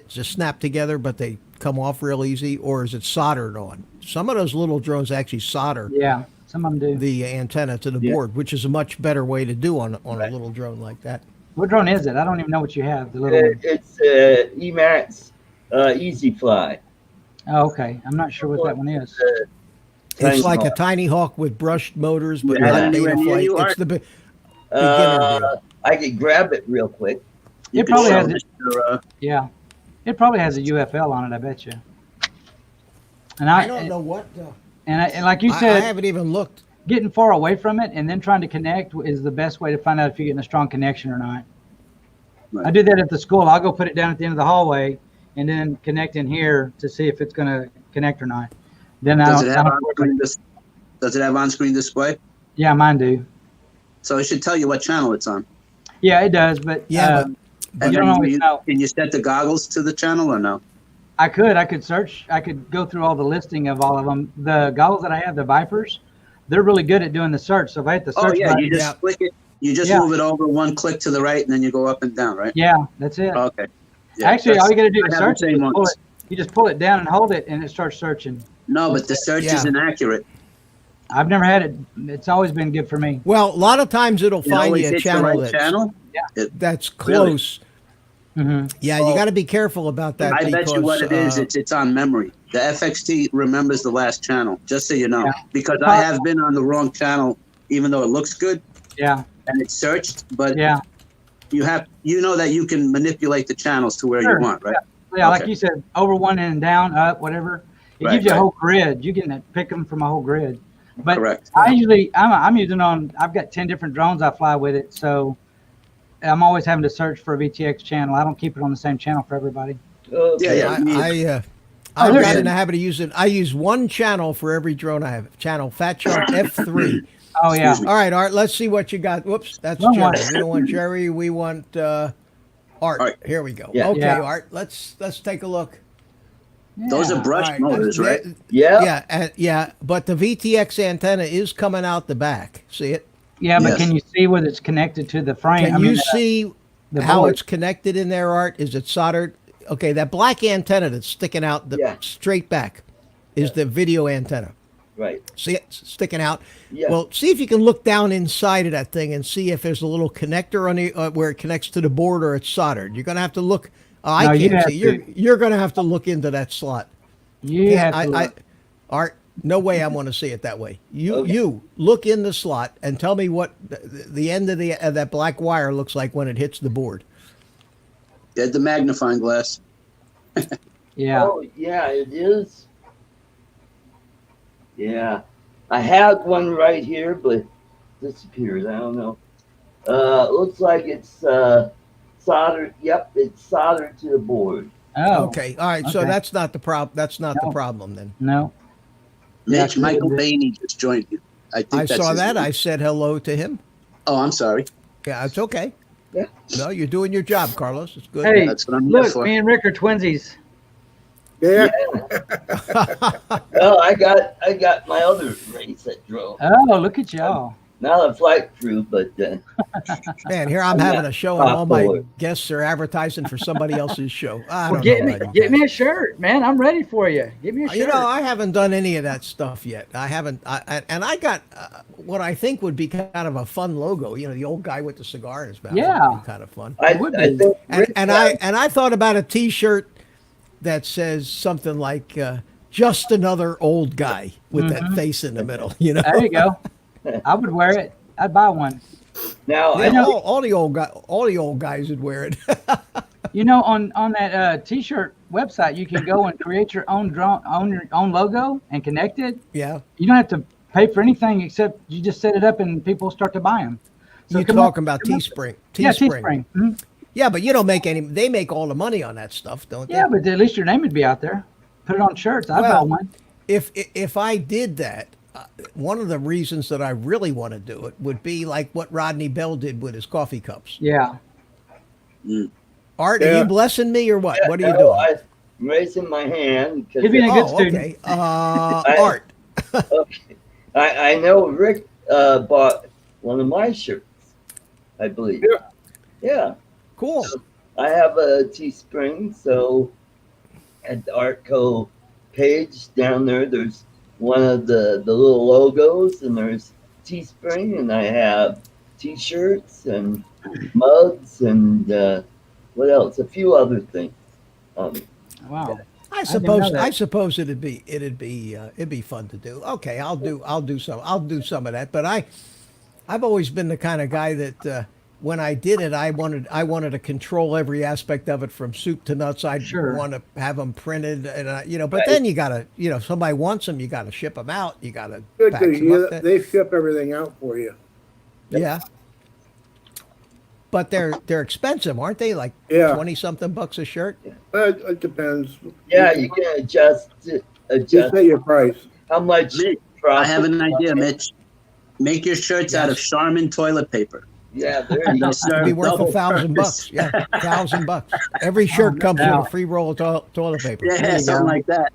just snap together, but they come off real easy, or is it soldered on? Some of those little drones actually solder Yeah, some of them do. the antenna to the board, which is a much better way to do on a little drone like that. What drone is it? I don't even know what you have. The little one. It's EMAX Easy Fly. Oh, okay. I'm not sure what that one is. It's like a Tinyhawk. Tinyhawk with brushed motors, but Yeah, not anywhere Beta near flight. you, It's Art? the beginner deal. I could grab it real quick. You It could probably show has it. Mr. Yeah, it probably has a UFL on it. I bet you. And I don't know what. And like you I said, haven't even looked. getting far away from it and then trying to connect is the best way to find out if you're getting a strong connection or not. Right. I do that at the school. I'll go put it down at the end of the hallway and then connect in here to see if it's going to connect or not. Then Does it have I'll on-screen Does it have on-screen display? yeah, mine do. So it should tell you what channel it's on. Yeah, it does, but Yeah, And you don't then always know. Can you set the goggles to the channel or no? I could search. I could go through all the listing of all of them. The goggles that I have, the Vipers, they're really good at doing the search. So if I hit the Oh search yeah, button, you just Yeah. click it. You just Yeah. move it over one click to the right, and then you go up and down, right? yeah, that's it. Okay. Yeah, Actually, all you got to do I to have the search same ones. you just pull it down and hold it, and it starts searching. No, but the search Yeah. is inaccurate. I've never had it. It's always been good for me. well, a lot of times it'll It find always you a hits the channel right channel. that's Really? close. Hmm. Yeah, you Oh. got to be careful about that. I bet you what it is. uh, It's on memory. The FXT remembers the last channel, just so you know. Yeah. Because I have been on the wrong channel, even though it looks good Yeah, and it's searched. But yeah, you know that you can manipulate the channels to where Sure. you want, right? yeah. Like Okay. you said, over one and down, up, whatever. It Right, gives you a right. whole grid. You can pick them from a whole grid. But Correct. I'm using on. I've got 10 different drones I fly with it, so I'm always having to search for a VTX channel. I don't keep it on the same channel for everybody. Okay. Yeah, yeah. I've there's got a- in the habit of using. I use one channel for every drone I have. Channel Fat Shark F3. Oh yeah. Excuse me. All right, Art. Let's see what you got. Whoops, that's Wrong Jerry. one. We don't want Jerry. We want Art. Art. Here we go. Yeah. Okay, Yeah. Art. Let's take a look. Those are Yeah. brushed All right, motors, right? Yeah. Yeah. But the VTX antenna is coming out the back. See it? Yeah, but Yes. can you see whether it's connected to the frame? Can you see the how board. it's connected in there, Art? Is it soldered? Okay, that black antenna that's sticking out Yeah. straight back is the video antenna. Right. See it sticking out? Yeah. Well, see if you can look down inside of that thing and see if there's a little connector on the where it connects to the board or it's soldered. You're gonna have to look. I No, you can't have see. to. You're gonna have to look into that slot. You have to. look. Art, no way I'm gonna see it that way. Okay. You look in the slot and tell me what the end of that black wire looks like when it hits the board. Get the magnifying glass. Yeah. Oh, yeah, it is. Yeah. I had one right here, but disappears. I don't know. Looks like it's soldered. Yep, it's soldered to the board. Oh. Okay, all right. So okay. that's not the problem. That's not the No. problem then. No. Yeah, Mitch, Michael sure. Bainey just joined you. I think I that's saw his that. name. I said hello to him. Oh, I'm sorry. Yeah, it's okay. Yeah. No, you're doing your job, Carlos. It's good. Hey, That's what I'm here look, for. me and Rick are twinsies. Yeah. Well, I got my other race that drove. Oh, look at y'all. Not a flight crew, but Man, here I'm I'm having not a show and all my popular. guests are advertising for somebody else's show. I Well, don't know. get me a shirt, man. I'm ready for you. Give me a shirt. You know, I haven't done any of that stuff yet. I haven't. And I got what I think would be kind of a fun logo. You know, the old guy with the cigar in his mouth. Yeah. That would be kind of fun. I would think be. Rick And I thought about a T-shirt that says something like "Just another old guy" with that face in the middle. You know. There you go. I would wear it. I'd buy one. now Yeah, I know all the old guys would wear it. You know, on that T-shirt website, you can go and create your own drone, own your own logo, and connect it. Yeah. You don't have to pay for anything except you just set it up and people start to buy them. So You come up- talking about come up- Teespring? Yeah, Teespring. Mhm. Yeah, but you don't make any. They make all the money on that stuff, don't they? Yeah, but at least your name would be out there. Put it on shirts. I'd buy Well, one. If I did that, one of the reasons that I really want to do it would be like what Rodney Bell did with his coffee cups. Yeah. Art, are Yeah. you blessing me or what? What are you No, doing? I'm raising my hand He's being a because good student. Okay. Art. okay. I know Rick bought one of my shirts, I believe. Yeah. Yeah. Cool. I have a Teespring, so at the Artco page down there, there's one of the little logos, and there's Teespring, and I have T-shirts and mugs and what else? A few other things. Wow. I didn't know suppose. that. I suppose it'd be fun to do. Okay, I'll do some of that. But I've always been the kind of guy that when I did it, I wanted to control every aspect of it from soup to nuts. I'd Sure. want to have them printed, and but Right. then you gotta, if somebody wants them, you gotta ship them out. You gotta Good pack thing, them up. they ship everything out for you. Yeah. But they're expensive, aren't they? Like Yeah. 20 something bucks a shirt. It depends. Yeah, you can adjust Just say your price. how much. Mitch, I profit- have an idea, Mitch. Make your shirts out of Charmin toilet paper. Yeah, there you You go. can It'd serve be worth double $1,000 purpose. bucks. Yeah, $1,000. Every shirt no comes with a doubt. free roll of toilet paper. Yeah, you something go. like that.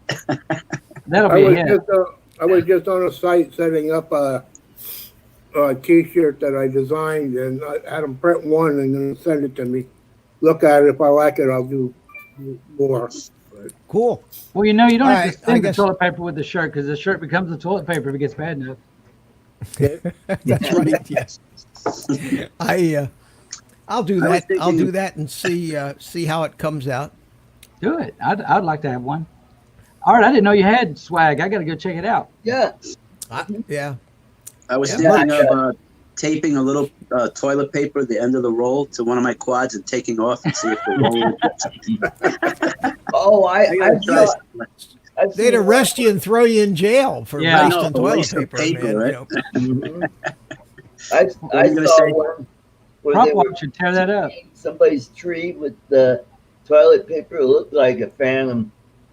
That'll I be a was hit. just I was just on a site setting up a T-shirt that I designed, and I had them print one and then send it to me. Look at it. If I like it, I'll do more. Cool. Well, you know, you don't All have right, to I sting the guess- toilet paper with the shirt because the shirt becomes the toilet paper if it gets bad enough. That's right. Yes. I'll do I was that. I'll thinking- do that and see how it comes out. Do it. I'd like to have one. All right, I didn't know you had swag. I got to go check it out. Yeah. Yeah. I was Yeah, thinking of taping a little toilet paper at the end of the roll to one of my quads and taking off and see if the roll. Oh, I gotta try saw. I've They'd seen arrest you and throw you in jail for Yeah. wasting I know, toilet waste of paper, paper, man. right? Mhm. I are you gonna saw say? one where Prop they were watch should tear that up. somebody's tree with the toilet paper. It looked like a Phantom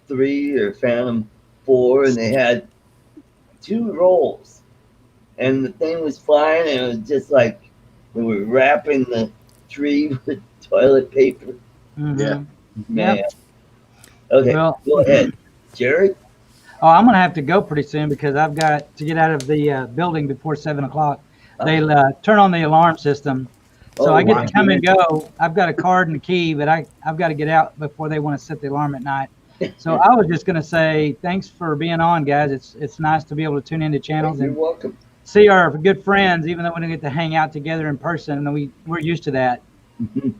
3 or Phantom 4, and they had 2 rolls, and the thing was flying, and it was just like they were wrapping the tree with toilet paper. Mhm. Yeah. Man. Yep. Okay, Well- go ahead, Jerry. Oh, I'm going to have to go pretty soon because I've got to get out of the building before 7 o'clock. They turn on the alarm system. So Oh, I get wow. to come and go. I've got a card and a key, but I've got to get out before they want to set the alarm at night. So I was just going to say thanks for being on, guys. It's nice to be able to tune into channels You're and welcome. see our good friends, even though we don't get to hang out together in person. And we're used to that. Yeah.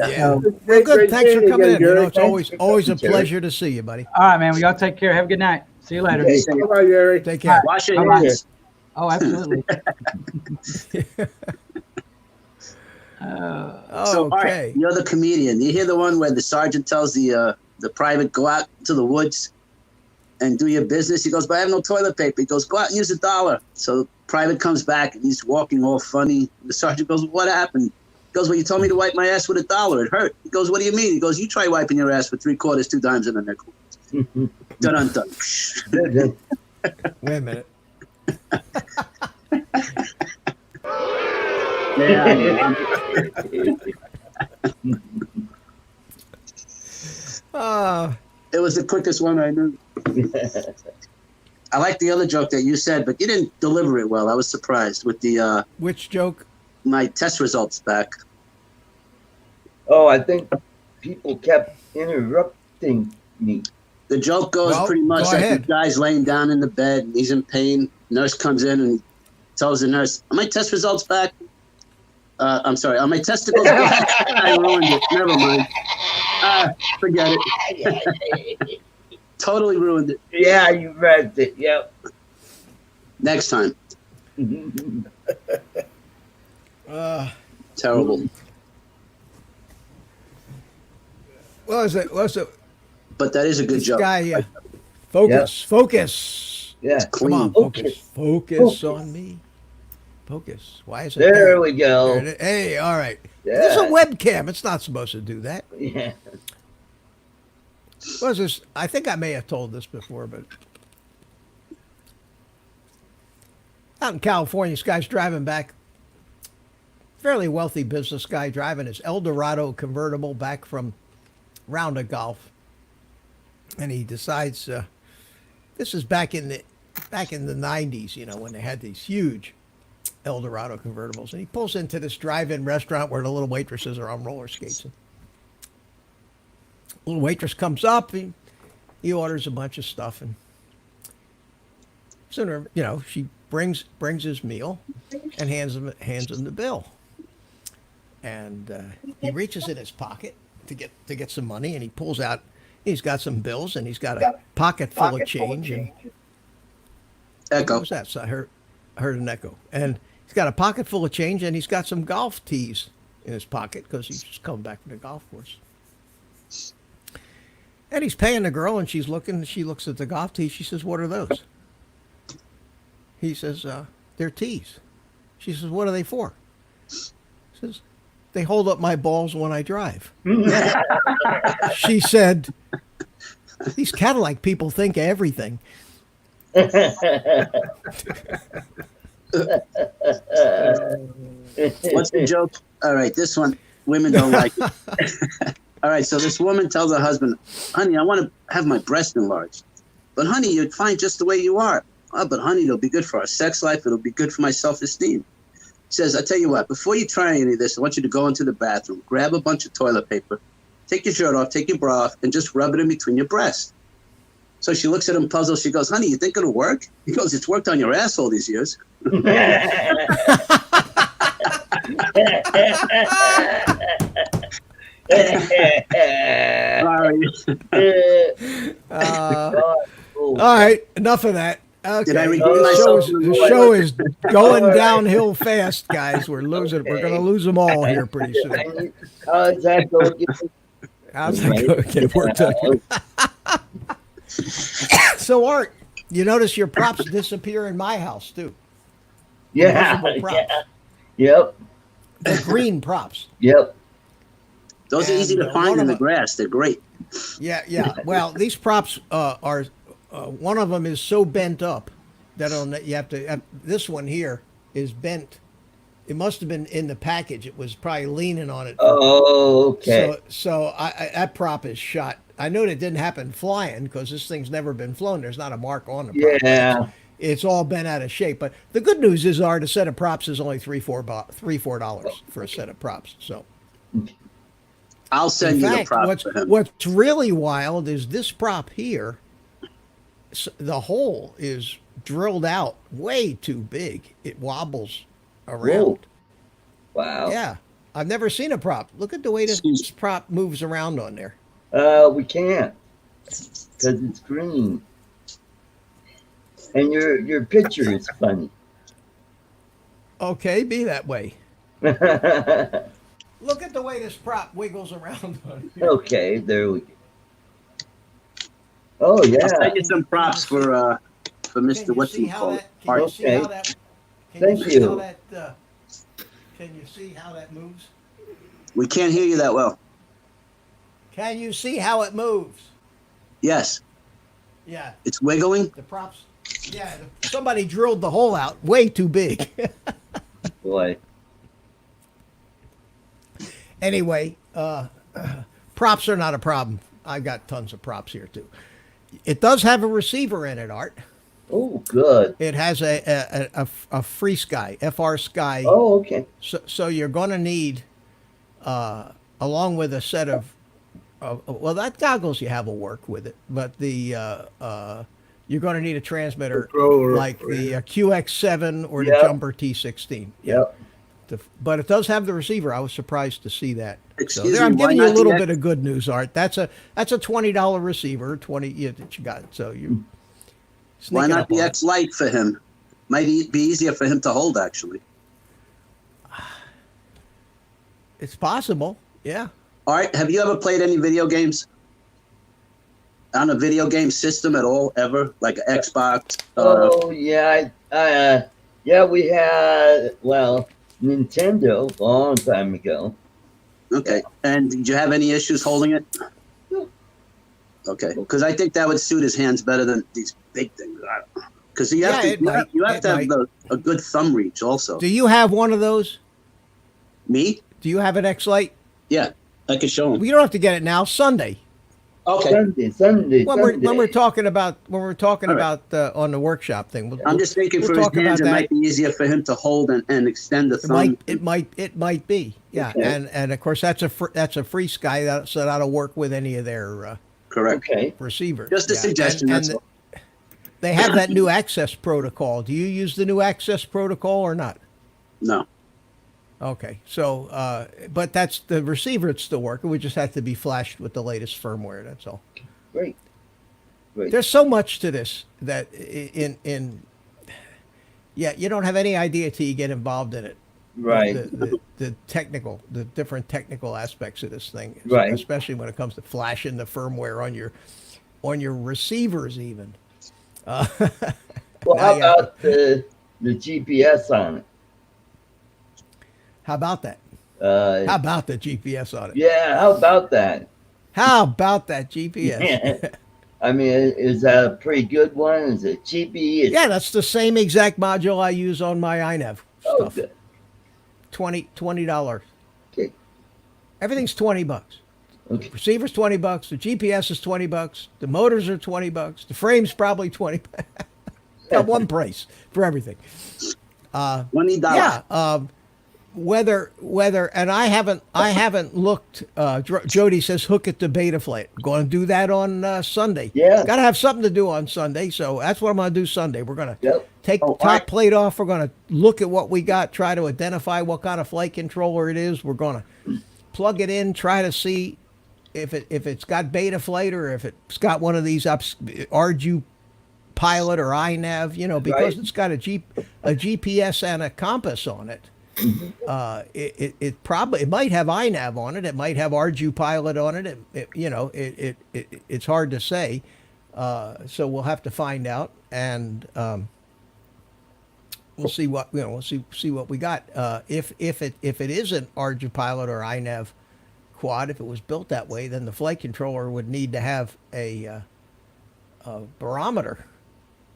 Yeah. So, Well, good. Great Thanks for seeing you coming again, in. You know, Jerry. it's Thanks always for always a coming, Jerry. pleasure to see you, buddy. all right, man. We all take care. Have a good night. See you later. Okay. Bye, Jerry. Take care. Wash your Bye-bye. hands. Oh, absolutely. So, all Okay. right, you're the comedian. You hear the one where the sergeant tells the private, go out to the woods and do your business. He goes, but I have no toilet paper. He goes, go out and use $1. So the private comes back and he's walking all funny. The sergeant goes, what happened? He goes, well, you told me to wipe my ass with $1. It hurt. He goes, what do you mean? He goes, you try wiping your ass with 3/4, 2 dimes, and a nickel. Dun dun dun. Wait a minute. Yeah. It was the quickest one I knew. I like the other joke that you said, but you didn't deliver it well. I was surprised with the Which joke? my test results back. Oh, I think people kept interrupting me. The joke goes Well, pretty much go like ahead. the guy's laying down in the bed and he's in pain. Nurse comes in and tells the nurse, "Are my test results back?" I'm sorry, are my testicles back? I ruined it. Never mind. Forget it. Totally ruined it. Yeah, you read it. Yep. Next time. Terrible. What was it? But that is a good This joke. guy, focus. Yeah. Come Clean. on, focus. Focus Focus. on me. Focus. Why is it There we There go. it is. Hey, all right. This is a Yeah. webcam. It's not supposed to do that. Yeah. What is this? I think I may have told this before, but out in California, this guy's driving back. Fairly wealthy business guy driving his Eldorado convertible back from round of golf, and he decides this is back in the 90s, you know, when they had these huge Eldorado convertibles, and he pulls into this drive-in restaurant where the little waitresses are on roller skates. And little waitress comes up, he orders a bunch of stuff, and sooner, you know, she brings his meal and hands him the bill. And he reaches in his pocket to get some money, and he pulls out. He's got some bills, and he's got a pocket full of change. And Echo. what was that? So I heard an echo. And he's got a pocket full of change, and he's got some golf tees in his pocket because he's just coming back from the golf course. And he's paying the girl, and she's looking. She looks at the golf tees. She says, "What are those?" He says, "They're tees." She says, "What are they for?" He says, "They hold up my balls when I drive." She said, "These Cadillac people think of everything." What's the joke? All right, this one, women don't like it. All right, so this woman tells her husband, "Honey, I want to have my breast enlarged. But honey, you're fine just the way you are." "Oh, but honey, it'll be good for our sex life. It'll be good for my self-esteem." Says, "I tell you what, before you try any of this, I want you to go into the bathroom, grab a bunch of toilet paper, take your shirt off, take your bra off, and just rub it in between your breasts." So she looks at him puzzled. She goes, "Honey, you think it'll work?" He goes, "It's worked on your ass all these years." Sorry. All right, enough of that. Okay, Did I redeem the myself? show is going downhill fast, guys. We're losing. We're going to lose them all here pretty soon. How's that going? How's that going? Okay, worked on you. So, Art, you notice your props disappear in my house too. Yeah. Invisible props. Yeah. Yep. The green props. Yep. Those are easy And, to find one in of the them- grass. They're great. Yeah. Well, these props are one of them is so bent up that you have to. This one here is bent. It must have been in the package. It was probably leaning on it. Oh, okay. So that prop is shot. I know that didn't happen flying because this thing's never been flown. There's not a mark on the prop. Yeah. It's all bent out of shape. But the good news is, Art, a set of props is only $3-4 for a set of props. So. I'll send In you fact, the prop for him. what's really wild is this prop here. The hole is drilled out way too big. It wobbles around. Whoa. Wow. Yeah, I've never seen a prop. Look at the way this prop moves around on there. We can't because it's green, and your picture is funny. Okay, be that way. Look at the way this prop wiggles around on here. Okay, there we go. Oh I'll yeah. send you some props for Mr. Can you What's see he how called? that? Can you see Okay. how that? Can Thank you. See you. how that, can you see how that moves? We can't hear you that well. Can you see how it moves? Yes, Yeah. it's wiggling. The props, yeah. Somebody drilled the hole out way too big. Boy. Anyway, props are not a problem. I've got tons of props here too. It does have a receiver in it, Art. Oh, good. It has a Free Sky, FR Sky. Oh, okay. So you're going to need, along with a set of, well, that goggles you have will work with it, but you're going to need a transmitter Controller. like the QX7 or the Yep. Jumper T16. Yep. But it does have the receiver. I was surprised to see that. Excuse so there, I'm me, why giving you a not the little X- bit of good news, Art. That's a $20 receiver. That you got. So you. Why sneaking not up the on it. X Lite for him? Might be easier for him to hold, actually. It's possible. Yeah. All right, have you ever played any video games? on a video game system at all, ever? Like an Xbox? Oh yeah, yeah, we had Nintendo a long time ago. Okay. And did you have any issues holding it? No. Okay. Because I think that would suit his hands better than these big things. Because you have to have a good thumb reach also. Do you have one of those? Me? Do you have an X-Lite? Yeah. I can show him. Well, you don't have to get it now. Sunday. Okay. Sunday. When we're talking about right. On the workshop thing. I'm just thinking for his hands, it might be easier for him to hold and extend the thumb. It might be. Yeah. Okay. And of course that's a free Sky, so that'll work with any of their Correct. Okay. receivers. Just a suggestion. And That's all. they have that new access protocol. Do you use the new access protocol or not? No. Okay, so but that's the receiver. It's still working. We just have to be flashed with the latest firmware. That's all. Great. There's so much to this that you don't have any idea till you get involved in it. Right. The different technical aspects of this thing, Right. especially when it comes to flashing the firmware on your receivers, even. Well, how about the GPS on it? How about that? How about the GPS on it? Yeah, how about that? How about that GPS? Yeah. I mean, is that a pretty good one? Is it cheapy? Yeah, that's the same exact module I use on my iNav Oh, stuff. good. $20. Okay. Everything's $20. Okay. Receiver's $20. The GPS is $20. The motors are $20. The frame's probably $20. Got one price for everything. $20. Yeah. Whether and I haven't looked. Jody says hook it to Betaflight. I'm going to do that on Sunday. Yeah. Got to have something to do on Sunday, so that's what I'm going to do Sunday. We're going to take the top plate off. We're going to look at what we got, try to identify what kind of flight controller it is. We're going to plug it in, try to see if it's got Betaflight or if it's got one of these RG Pilot or iNav. Because It's got a GPS and a compass on it. It might have iNav on it. It might have RG Pilot on it. It's hard to say. So we'll have to find out, and we'll see what we'll see what we got. If it is an RG Pilot or iNav quad, if it was built that way, then the flight controller would need to have a barometer,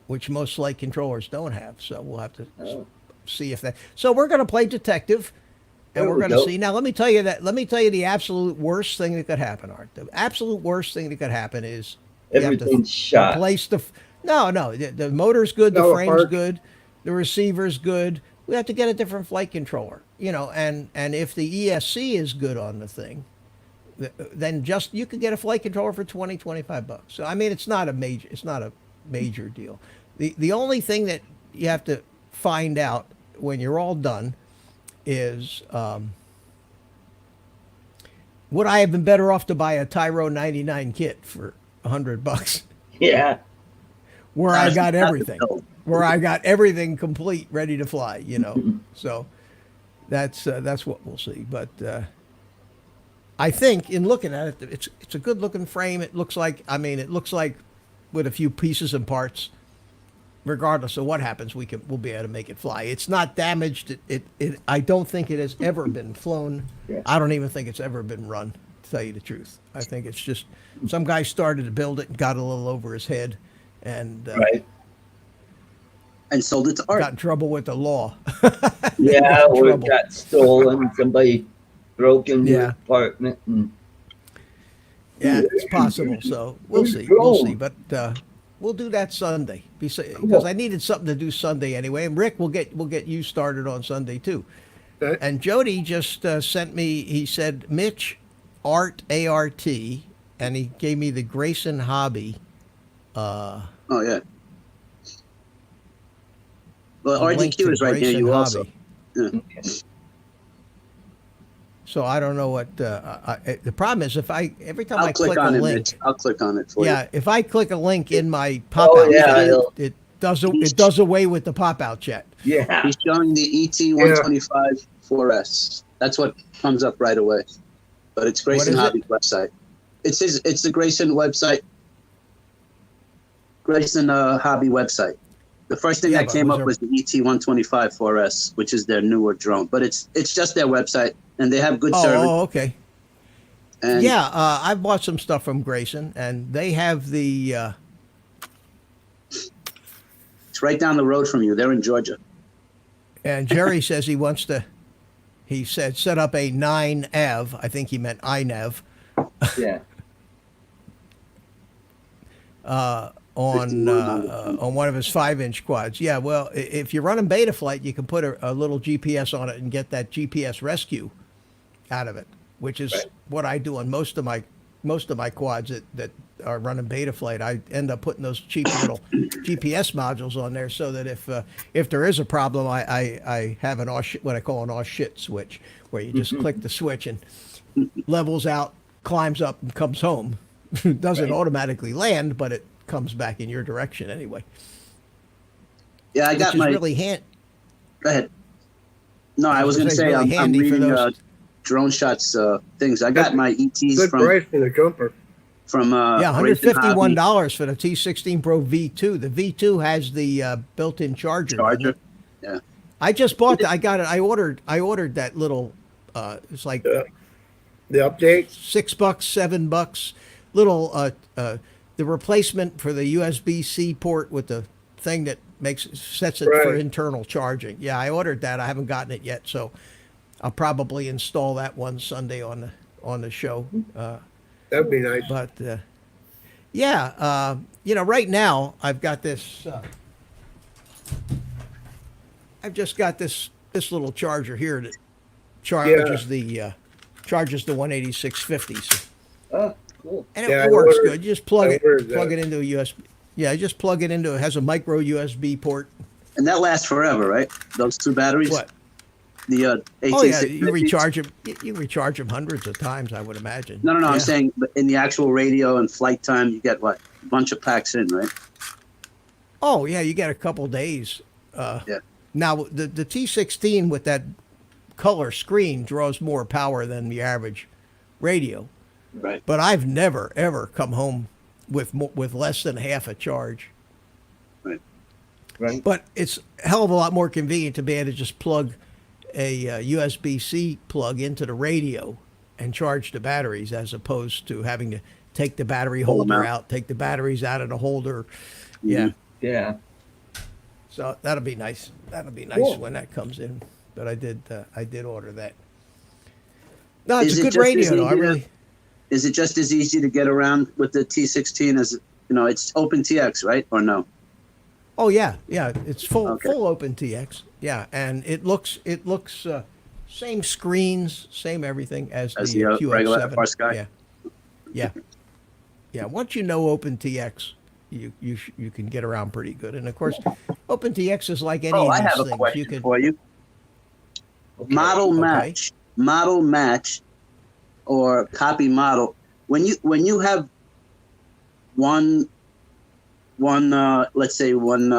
which most flight controllers don't have. So we'll have to see if that. So we're going to play detective, and we're going to see. Now, let me tell you the absolute worst thing that could happen, Art. The absolute worst thing that could happen is everything's shot. Replace the motor's good, the frame's good, the receiver's good. We have to get a different flight controller, and if the ESC is good on the thing, then just you could get a flight controller for $20-$25. So I mean, it's not a major deal. The only thing that you have to find out when you're all done is would I have been better off to buy a Tyro 99 kit for $100? Yeah. Where I got everything complete, ready to fly, So that's what we'll see. But I think in looking at it, it's a good looking frame. It looks like with a few pieces and parts, regardless of what happens, we'll be able to make it fly. It's not damaged. I don't think it has ever been flown. Yeah. I don't even think it's ever been run, to tell you the truth. I think it's just some guy started to build it and got a little over his head, and and sold it to Art. Got in trouble with the law. Yeah, or it got stolen. Somebody broke into your apartment. Yeah, it's possible. So we'll see. But we'll do that Sunday because I needed something to do Sunday anyway. And Rick, we'll get you started on Sunday too. Okay. And Jody just sent me. He said Mitch Art ART, and he gave me the Grayson Hobby. Oh yeah. Well, RDQ is right near you also. Yeah. So I don't know what the problem is. If every time I click on a it, link, Mitch. I'll click on it for you. yeah, if I click a link in my pop-out chat, it does away with the pop-out chat. Yeah. He's showing the ET125 4S. That's what comes up right away. But it's Grayson What is Hobby's website. It's the Grayson website. Grayson Hobby website. The first thing Yeah, that but came was up there- was the ET-125 4S, which is their newer drone. But it's just their website, and they have good service. Oh, okay. And Yeah, I've bought some stuff from Grayson, and they have the. it's right down the road from you. They're in Georgia. And Jerry says he wants to. He said set up a 9AV. I think he meant INAV Yeah. on one of his 5-inch quads. Yeah, well, if you're running Betaflight, you can put a little GPS on it and get that GPS rescue out of it, which is what I do on most of my quads that are running Betaflight. I end up putting those cheap little GPS modules on there so that if there is a problem, I have an what I call an off shit switch, where you just click the switch and levels out, climbs up, and comes home. Doesn't automatically land, but it comes back in your direction anyway. Yeah, I Which got is my. really handy. Go ahead. No, I was going to say really I'm handy for reading those. drone shots things. I got my ETs Good price for the jumper. from Yeah, Grayson Hobby $151 for the T16 Pro V2. The V2 has the built-in charger. doesn't charger. it? Yeah. I just bought that. I got it. I ordered that little. It's like The update. $6, $7. Little the replacement for the USB-C port with the thing that sets it for Right. internal charging. Yeah, I ordered that. I haven't gotten it yet, so I'll probably install that one Sunday on the show. That'd be nice. But yeah, right now I've got this. I've just got this little charger here that charges the 18650s, Oh, cool. and Yeah, it I works ordered- good. You just plug I it ordered plug that. it into a USB. Yeah, just plug it into. It has a micro USB port. And that lasts forever, right? Those two batteries. What? The Oh yeah, 18650s? you recharge them. You recharge them hundreds of times, I would imagine. No, Yeah. I'm saying but in the actual radio and flight time, you get what? A bunch of packs in, right? Oh yeah, you get a couple days. Yeah. Now the T16 with that color screen draws more power than the average radio, Right. but I've never ever come home with less than half a charge. Right. Right. But it's a hell of a lot more convenient to be able to just plug a USB-C plug into the radio and charge the batteries, as opposed to having to take the battery Pull 'em holder out. out, take the batteries out of the holder. Yeah. Yeah. So that'll be nice. That'll be nice Cool. when that comes in. But I did order that. No, it's Is a it good just as radio though. I easy to- really. Is it just as easy to get around with the T16 as it's OpenTX, right? Or no? Oh yeah, yeah. It's full Okay. full open TX. Yeah, and it looks same screens, same everything as the QX7. regular FR Sky? Yeah, yeah, yeah. Once you know OpenTX, you can get around pretty good. And of course, OpenTX is like any Oh, of I these have a things. question You can. for you. Okay. Model match, or copy model. When you have one let's say one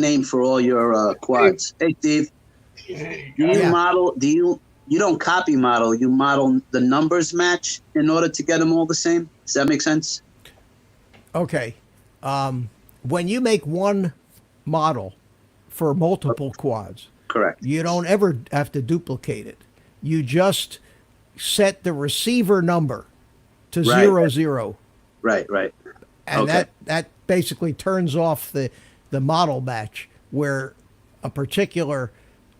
name for all your quads. Hey Steve, do you Yeah. model? You don't copy model. You model the numbers match in order to get them all the same. Does that make sense? Okay. When you make one model for multiple quads, Correct. you don't ever have to duplicate it. You just set the receiver number to Right. 00, Right. and Okay. that basically turns off the model match, where a particular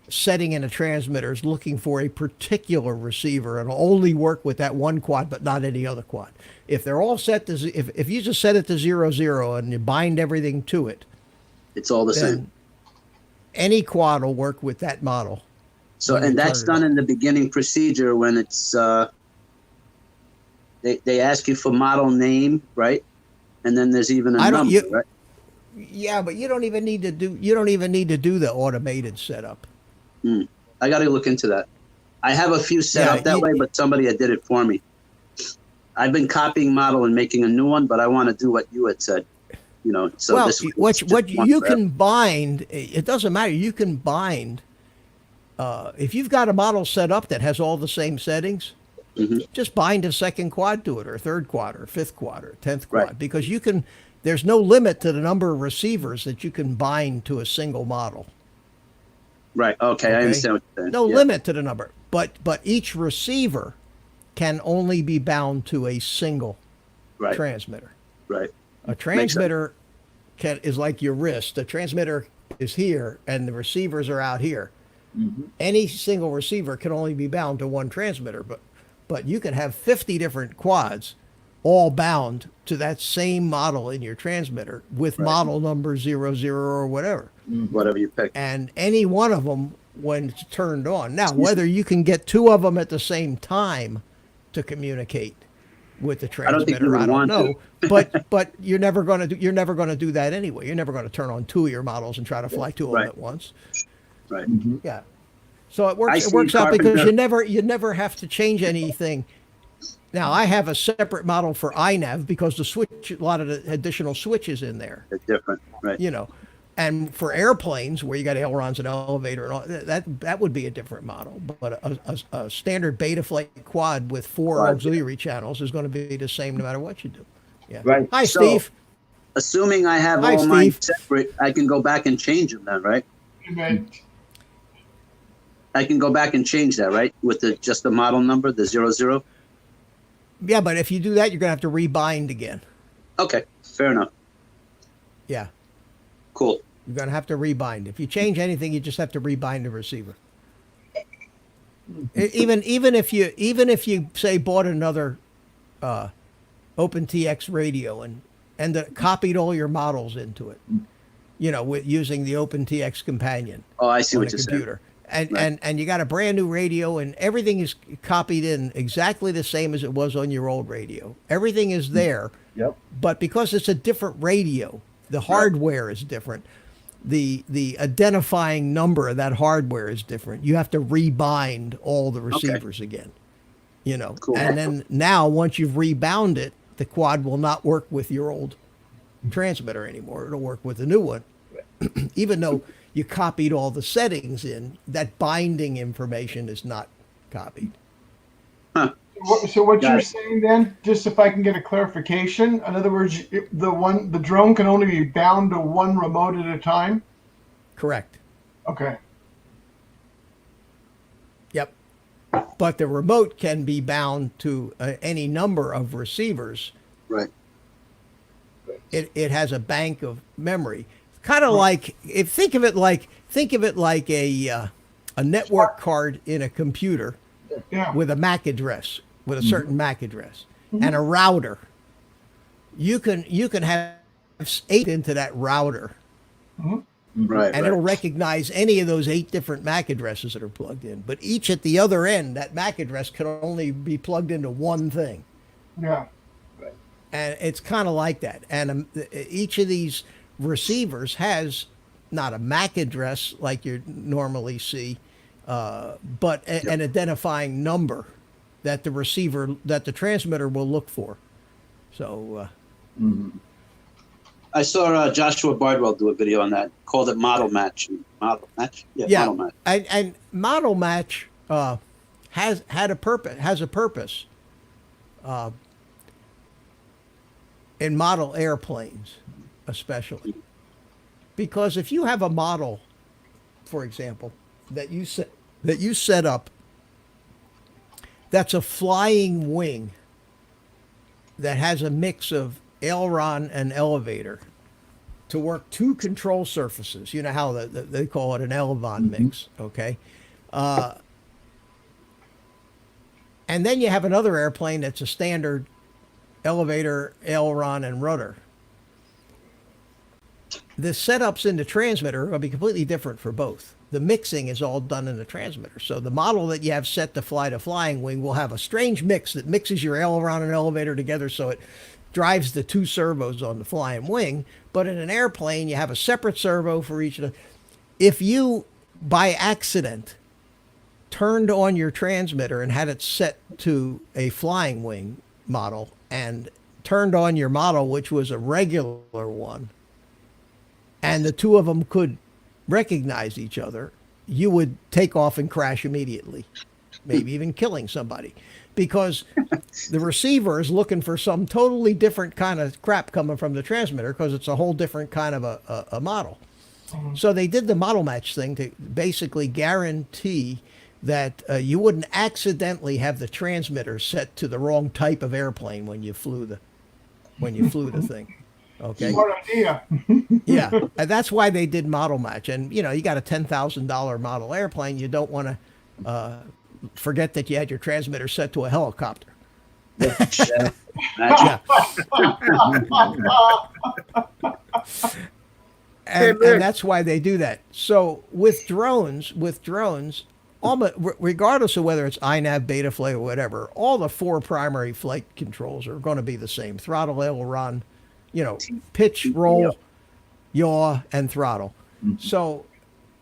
setting in a transmitter is looking for a particular receiver and will only work with that one quad, but not any other quad. If they're all set to, if you just set it to 00 and you bind everything to it, It's all the then same. any quad will work with that model. So, when you and that's turn it done on. in the beginning procedure when it's they ask you for model name, right? And then there's even a I don't- number, you- right? Yeah, but you don't even need to do the automated setup. I got to look into that. I have a few set Yeah, up that you- way, but somebody had did it for me. I've been copying model and making a new one, but I want to do what you had said. So Well, this what just what one you forever. can bind, it doesn't matter. You can bind if you've got a model set up that has all the same settings. Mhm. Just bind a second quad to it, or a third quad, or a fifth quad, or a 10th quad, Right. because there's no limit to the number of receivers that you can bind to a single model. Right. Okay. I understand what you're saying. No Yeah. limit to the number, but each receiver can only be bound to a single Right. transmitter. Right. A transmitter is like your wrist. The transmitter is here, and the receivers are out here. Any single receiver can only be bound to one transmitter, but you can have 50 different quads all bound to that same model in your transmitter with model number 00 or whatever. Whatever you pick. And any one of them when it's turned on. Now, whether you can get two of them at the same time to communicate with the transmitter, I don't know. But you're never going to do that anyway. You're never going to turn on two of your models and try to fly two of them at once. Right. Yeah. So it works out because you never have to change anything. Now I have a separate model for iNav because a lot of the additional switches in there. They're different. Right. You know, and for airplanes where you got ailerons and elevator and all that would be a different model. But a standard Betaflight quad with four auxiliary channels is going to be the same no matter what you do. Yeah. Right. Hi, So, Steve. Assuming I have Hi, all mine Steve. separate, I can go back and change them then, right? I can go back and change that, right? With just the model number, the 00? Yeah, but if you do that, you're going to have to rebind again. Okay, fair enough. Yeah. Cool. You're going to have to rebind. If you change anything, you just have to rebind the receiver. Even if you say bought another OpenTX radio and copied all your models into it, you know, with using the OpenTX companion. Oh, I see on what a you're computer. saying. And you got a brand new radio and everything is copied in exactly the same as it was on your old radio. Everything is there. Yep. But because it's a different radio, the hardware is different. The identifying number of that hardware is different. You have to rebind all the receivers again. You know. Cool. And then now once you've rebound it, the quad will not work with your old transmitter anymore. It'll work with the new one. Even though you copied all the settings in, that binding information is not copied. So what you're saying then, just if I can get a clarification, in other words, the drone can only be bound to one remote at a time? Correct. Okay. Yep. But the remote can be bound to any number of receivers. Right. It has a bank of memory. Kind of like think of it like a network card in a computer Yeah. with a MAC address, with a certain MAC address, and a router. You can have 8 into that router, Right. and it'll recognize any of those 8 different MAC addresses that are plugged in. But each at the other end, that MAC address can only be plugged into one thing. Yeah. And it's kind of like that. And each of these receivers has not a MAC address like you normally see, but an identifying number that the transmitter will look for. So I saw Joshua Bardwell do a video on that, called it Model Match. Model Match? Yeah, Model Match. And Model Match has a purpose in model airplanes, especially. Because if you have a model, for example, that you set up that's a flying wing that has a mix of aileron and elevator to work 2 control surfaces. You know how they call it an elevon mix, okay? And then you have another airplane that's a standard elevator, aileron, and rudder. The setups in the transmitter are going to be completely different for both. The mixing is all done in the transmitter. So the model that you have set to fly the flying wing will have a strange mix that mixes your aileron and elevator together so it drives the 2 servos on the flying wing. But in an airplane, you have a separate servo for each of the... If you, by accident, turned on your transmitter and had it set to a flying wing model and turned on your model, which was a regular one, and the 2 of them could recognize each other, you would take off and crash immediately, maybe even killing somebody. because the receiver is looking for some totally different kind of crap coming from the transmitter because it's a whole different kind of a model. So they did the model match thing to basically guarantee that you wouldn't accidentally have the transmitter set to the wrong type of airplane when you flew the thing. Okay. Smart idea. Yeah, and that's why they did model match. And you know, you got a $10,000 model airplane, you don't want to forget that you had your transmitter set to a helicopter. Magic. Yeah. And that's why they do that. So with drones, almost, regardless of whether it's INAV, Betaflight, or whatever, all the 4 primary flight controls are going to be the same: throttle, aileron, you know, pitch, roll, yaw, and throttle. So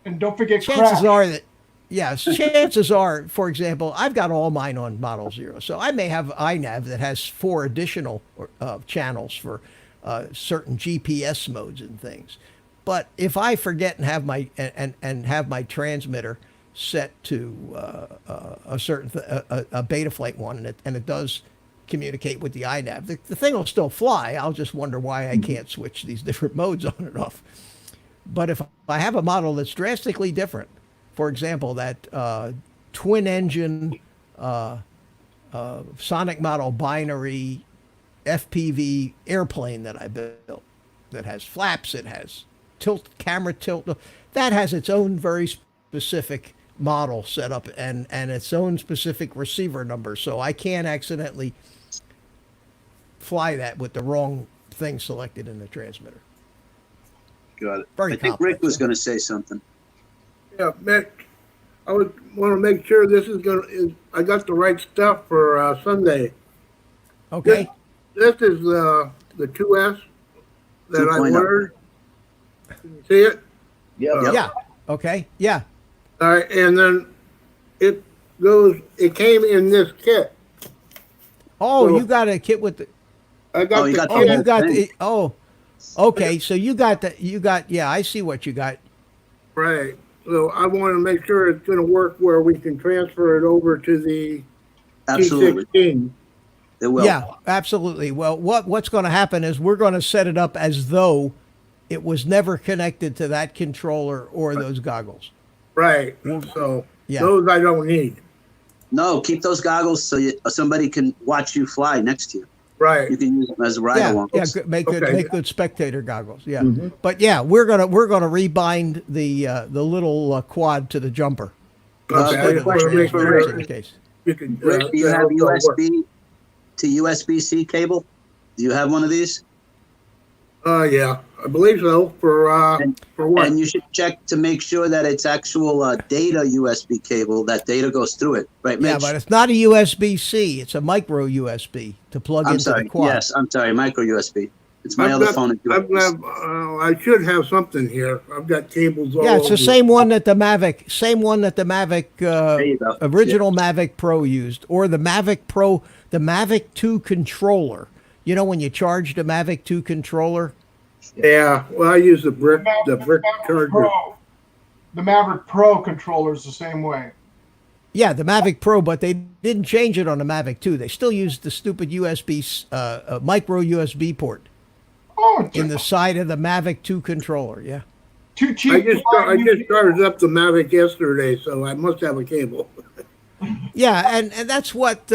And don't forget chances crash. are that, yes, chances are, for example, I've got all mine on Model 0. So I may have INAV that has 4 additional channels for certain GPS modes and things. But if I forget and have my and have my transmitter set to a certain a Betaflight one, and it does communicate with the INAV, the thing will still fly. I'll just wonder why I can't switch these different modes on and off. But if I have a model that's drastically different, for example, that twin engine Sonic model binary FPV airplane that I built, that has flaps, it has camera tilt, that has its own very specific model set up and its own specific receiver number, so I can't accidentally fly that with the wrong thing selected in the transmitter. Got it. Very I think complex, Rick was yeah. going to say something. Yeah, Mick, I would want to make sure this I got the right stuff for Sunday. Okay. This is the 2S that I 2.0. ordered. Can you see it? Yep. Yeah. Okay. Yeah. All right, and then it came in this kit. Oh, So- you got a kit with the. I got Oh, you the got Oh, kit. you got thing. the. Oh, okay. So you got the. You got. Yeah, I see what you got. Right. So I want to make sure it's going to work where we can transfer it over to the Absolutely. T16. It will. Yeah, absolutely. Well, what's going to happen is we're going to set it up as though it was never connected to that controller or those goggles. Right. So Yeah. those I don't need. No, keep those goggles so somebody can watch you fly next to you. Right. You can use them as a ride Yeah, along. yeah, make Okay. good spectator goggles. Yeah, Mhm. but yeah, we're gonna rebind the little quad to the jumper. Okay, Instead I of just the want to make transmitter, sure just in case. you can. Rick, do you have that'll work. USB to USB-C cable? Do you have one of these? Yeah, I believe so. For what? And you should check to make sure that it's actual data USB cable. That data goes through it, right, Mitch? Yeah, but it's not a USB-C. It's a micro USB to plug I'm into sorry. the quad. Yes, I'm sorry. Micro USB. It's my I've other got- phone. I should have something here. I've got cables all Yeah, it's the over. same one that the Mavic, There you go. original Mavic Pro used, or the Mavic Pro, the Mavic 2 controller. You know, when you charge the Mavic 2 controller. Yeah, well, I use the brick charger. Pro. The Maverick Pro controller is the same way. Yeah, the Mavic Pro, but they didn't change it on the Mavic 2. They still used the stupid USB, micro USB port Oh, in the side of the Mavic 2 controller. Yeah. too cheap. I to buy just started up the Mavic yesterday, so I must have a cable. Yeah, and that's what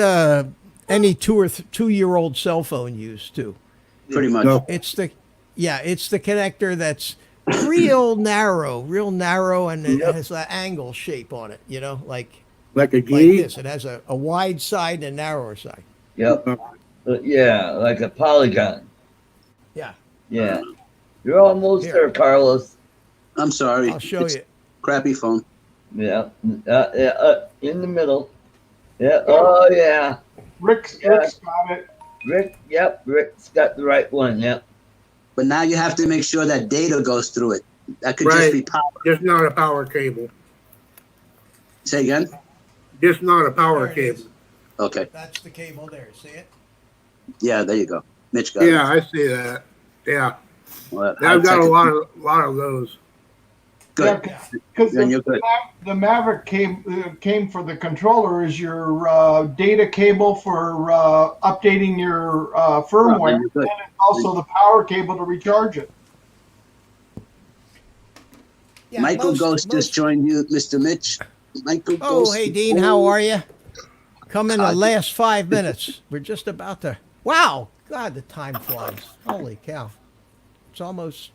any 2-year-old cell phone used too. Pretty much. No. It's the connector that's real narrow, and it has an angle shape on it. You know, like Like a like G? this. It has a wide side and a narrower side. Yep. Yeah, like a polygon. Yeah, Yeah. You're almost Here. there, Carlos. I'm sorry. I'll show It's you. Crappy phone. Yeah. In the middle. Yeah. Oh, yeah. Rick's got it. Rick. Yep. Rick's got the right one. Yep. But now you have to make sure that data goes through it. That could just Right. be power. Just not a power cable. Say again? Just not a power There it is. cable. Okay. That's the cable there. See it? Yeah, there you go. Mitch got Yeah, I see that. Yeah, it. Well, I've got a high-tech- lot of those. Good. Because Then you're good. the Maverick came for the controller is your data cable for updating your firmware, you're good. and also the power cable to recharge it. Yeah, Michael Ghost just joined you, Mr. Mitch. Michael Oh, Ghost. hey, Dean, how are you? Come in the last 5 minutes. We're just about to. Wow, God, the time flies. Holy cow! It's almost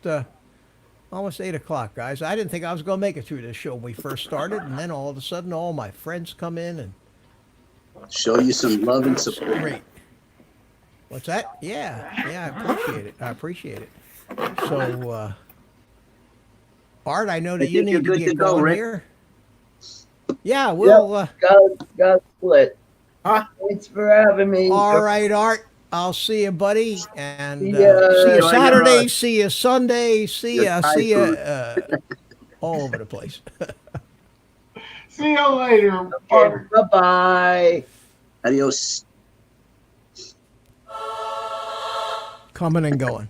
8 o'clock, guys. I didn't think I was going to make it through this show when we first started, and then all of a sudden, all my friends come in and Show you some love and it's support. great. What's that? Yeah, I appreciate it. So, Art, I know that I you think you're need to good get to go, going Rick. here. Yeah, we'll. Got split. Huh? Thanks for having me. All right, Art. I'll see you, buddy, and See see ya. you Enjoy your, Saturday, see you Sunday, see your Thai you food. all over the place. See you later. Okay, bye-bye. Adios. Coming and going.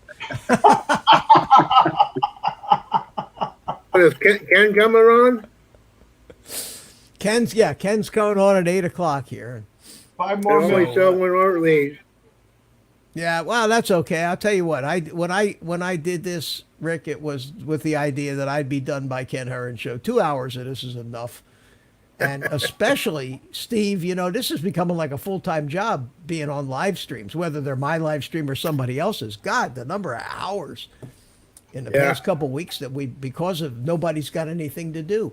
Is Ken coming on? Ken's coming on at 8 o'clock here. 5 I more always minutes. tell when Art leaves. Yeah, well, that's okay. I'll tell you what. When I did this, Rick, it was with the idea that I'd be done by Ken Heron show. 2 hours of this is enough. And especially, Steve, this is becoming like a full-time job being on live streams, whether they're my live stream or somebody else's. God, the number of hours in the past couple of weeks that because of nobody's got anything to do.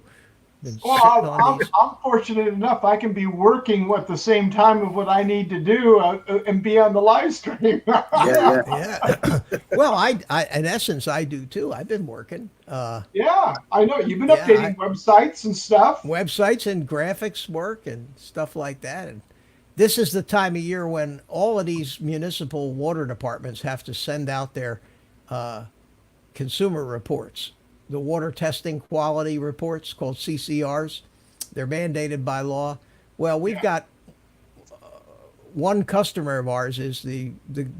Been sitting on Well, these. I'm fortunate enough I can be working at the same time of what I need to do and be on the live stream. Yeah. Well, I in essence, I do too. I've been working. Yeah, I know. You've been Yeah, updating websites and stuff. Websites and graphics work and stuff like that. And this is the time of year when all of these municipal water departments have to send out their consumer reports, the water testing quality reports called CCRs. They're mandated by law. Well, we've got one customer of ours is the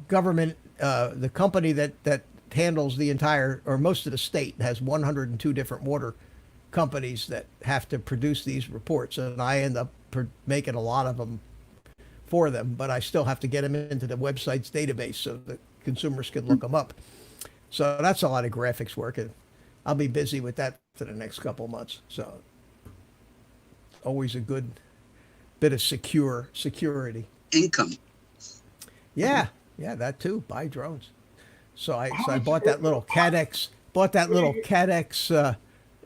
government, the company that handles the entire or most of the state, has 102 different water companies that have to produce these reports, and I end up making a lot of them for them, but I still have to get them into the website's database so that consumers can look them up. So that's a lot of graphics work, and I'll be busy with that for the next couple of months. So always a good bit of security. Income. Yeah, that too. Buy drones. So I bought that little CADX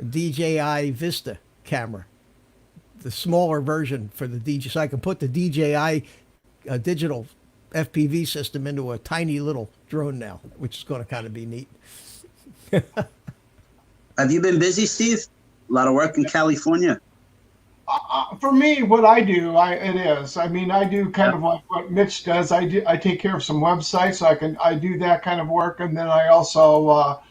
DJI Vista camera, the smaller version for the DJI, so I can put the DJI digital FPV system into a tiny little drone now, which is going to kind of be neat. Have you been busy, Steve? A lot of work in California. For me, what I do, it is. I mean, I do kind of like what Mitch does. I take care of some websites, so I do that kind of work, and then I also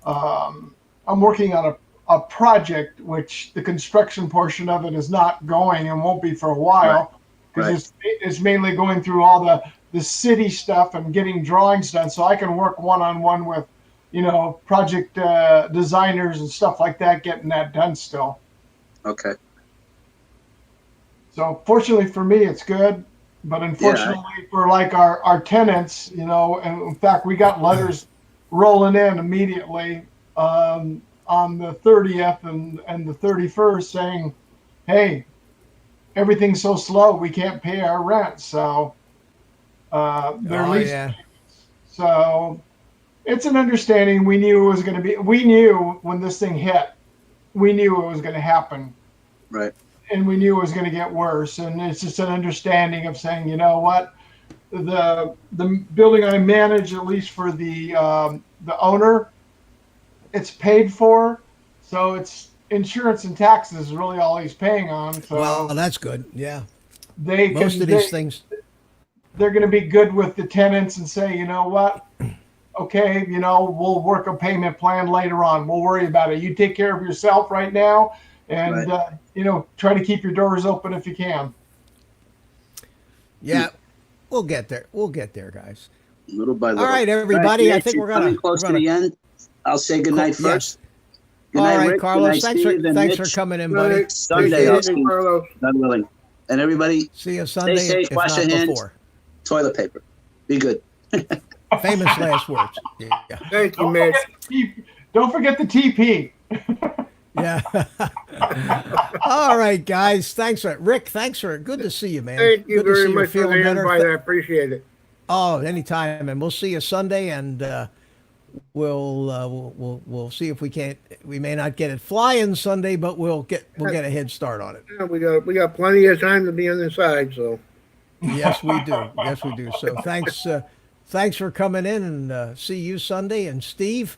I'm working on a project which the construction portion of it is not going and won't be for a while because it's mainly going through all the city stuff and getting drawings done, so I can work one-on-one with project designers and stuff like that, getting that done still. Okay. So fortunately for me, it's good, but unfortunately for like our tenants, and in fact, we got letters rolling in immediately on the 30th and the 31st saying, hey, everything's so slow, we can't pay our rent. So so it's an understanding. We knew it was going to be, we knew when this thing hit, we knew it was going to happen. Right. And we knew it was going to get worse. And it's just an understanding of saying, you know what, the building I manage, at least for the owner, it's paid for. So it's insurance and taxes is really all he's paying on. So well, that's good. Yeah. Most of these things. They're going to be good with the tenants and say, you know what, okay, we'll work a payment plan later on. We'll worry about it. You take care of yourself right now. And, try to keep your doors open if you can. Yeah, we'll get there. We'll get there, guys. Little by little. All right, everybody. Right, I think we're coming close to the end. I'll say goodnight first. Good All night, right, Rick. Good Carlos. night, Thanks Steve and thanks for Mitch. coming in, Good buddy. night. Sunday, Appreciate I'll it, see you, Carlos. God willing. And everybody, See you Sunday, safe, if wash not your hands. before. toilet paper. Be good. Famous last words. Yeah. Thank you, Don't Mitch. forget don't forget the TP. Yeah. All right, guys. Thanks for Rick. Thanks for good to see you, man. Thank you Good to see very you're much for feeling the better. invite. I appreciate it. Oh, anytime, and we'll see you Sunday, and we'll see if we can't. We may not get it flying Sunday, but we'll get a head start on it. Yeah, we got plenty of time to be on the side, so. Yes, we do. Yes, we do. So thanks for coming in, and see you Sunday. And Steve,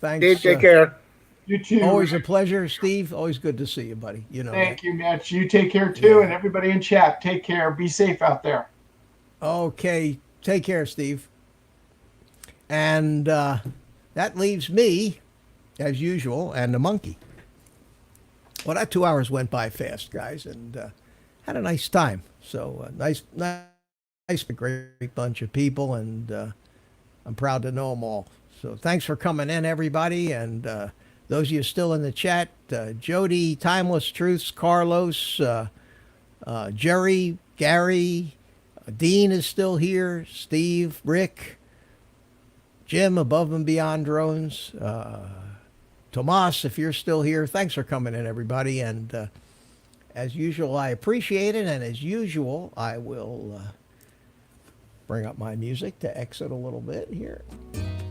thanks. Steve, take care. You too. Always a pleasure, Steve. Always good to see you, buddy. You know Thank that. you, Mitch. You take care too, Yeah. and everybody in chat, take care. Be safe out there. Okay, take care, Steve. And that leaves me, as usual, and the monkey. Well, that 2 hours went by fast, guys, and had a nice time. So nice, a great bunch of people, and I'm proud to know them all. So thanks for coming in, everybody, and those of you still in the chat, Jody, Timeless Truths, Carlos, Jerry, Gary, Dean is still here, Steve, Rick, Jim, Above and Beyond Drones, Tomas, if you're still here, thanks for coming in, everybody. And as usual, I appreciate it. And as usual, I will bring up my music to exit a little bit here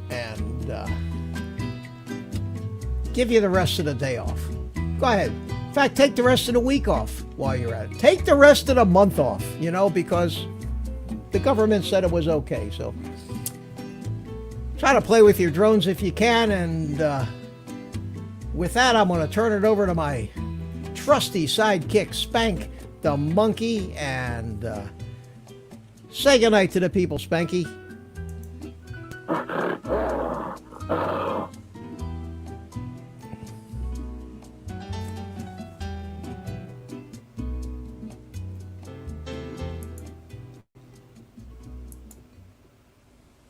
and give you the rest of the day off. Go ahead. In fact, take the rest of the week off while you're at it. Take the rest of the month off, because the government said it was okay. So try to play with your drones if you can. And with that, I'm going to turn it over to my trusty sidekick, Spank the monkey, and say goodnight to the people, Spanky.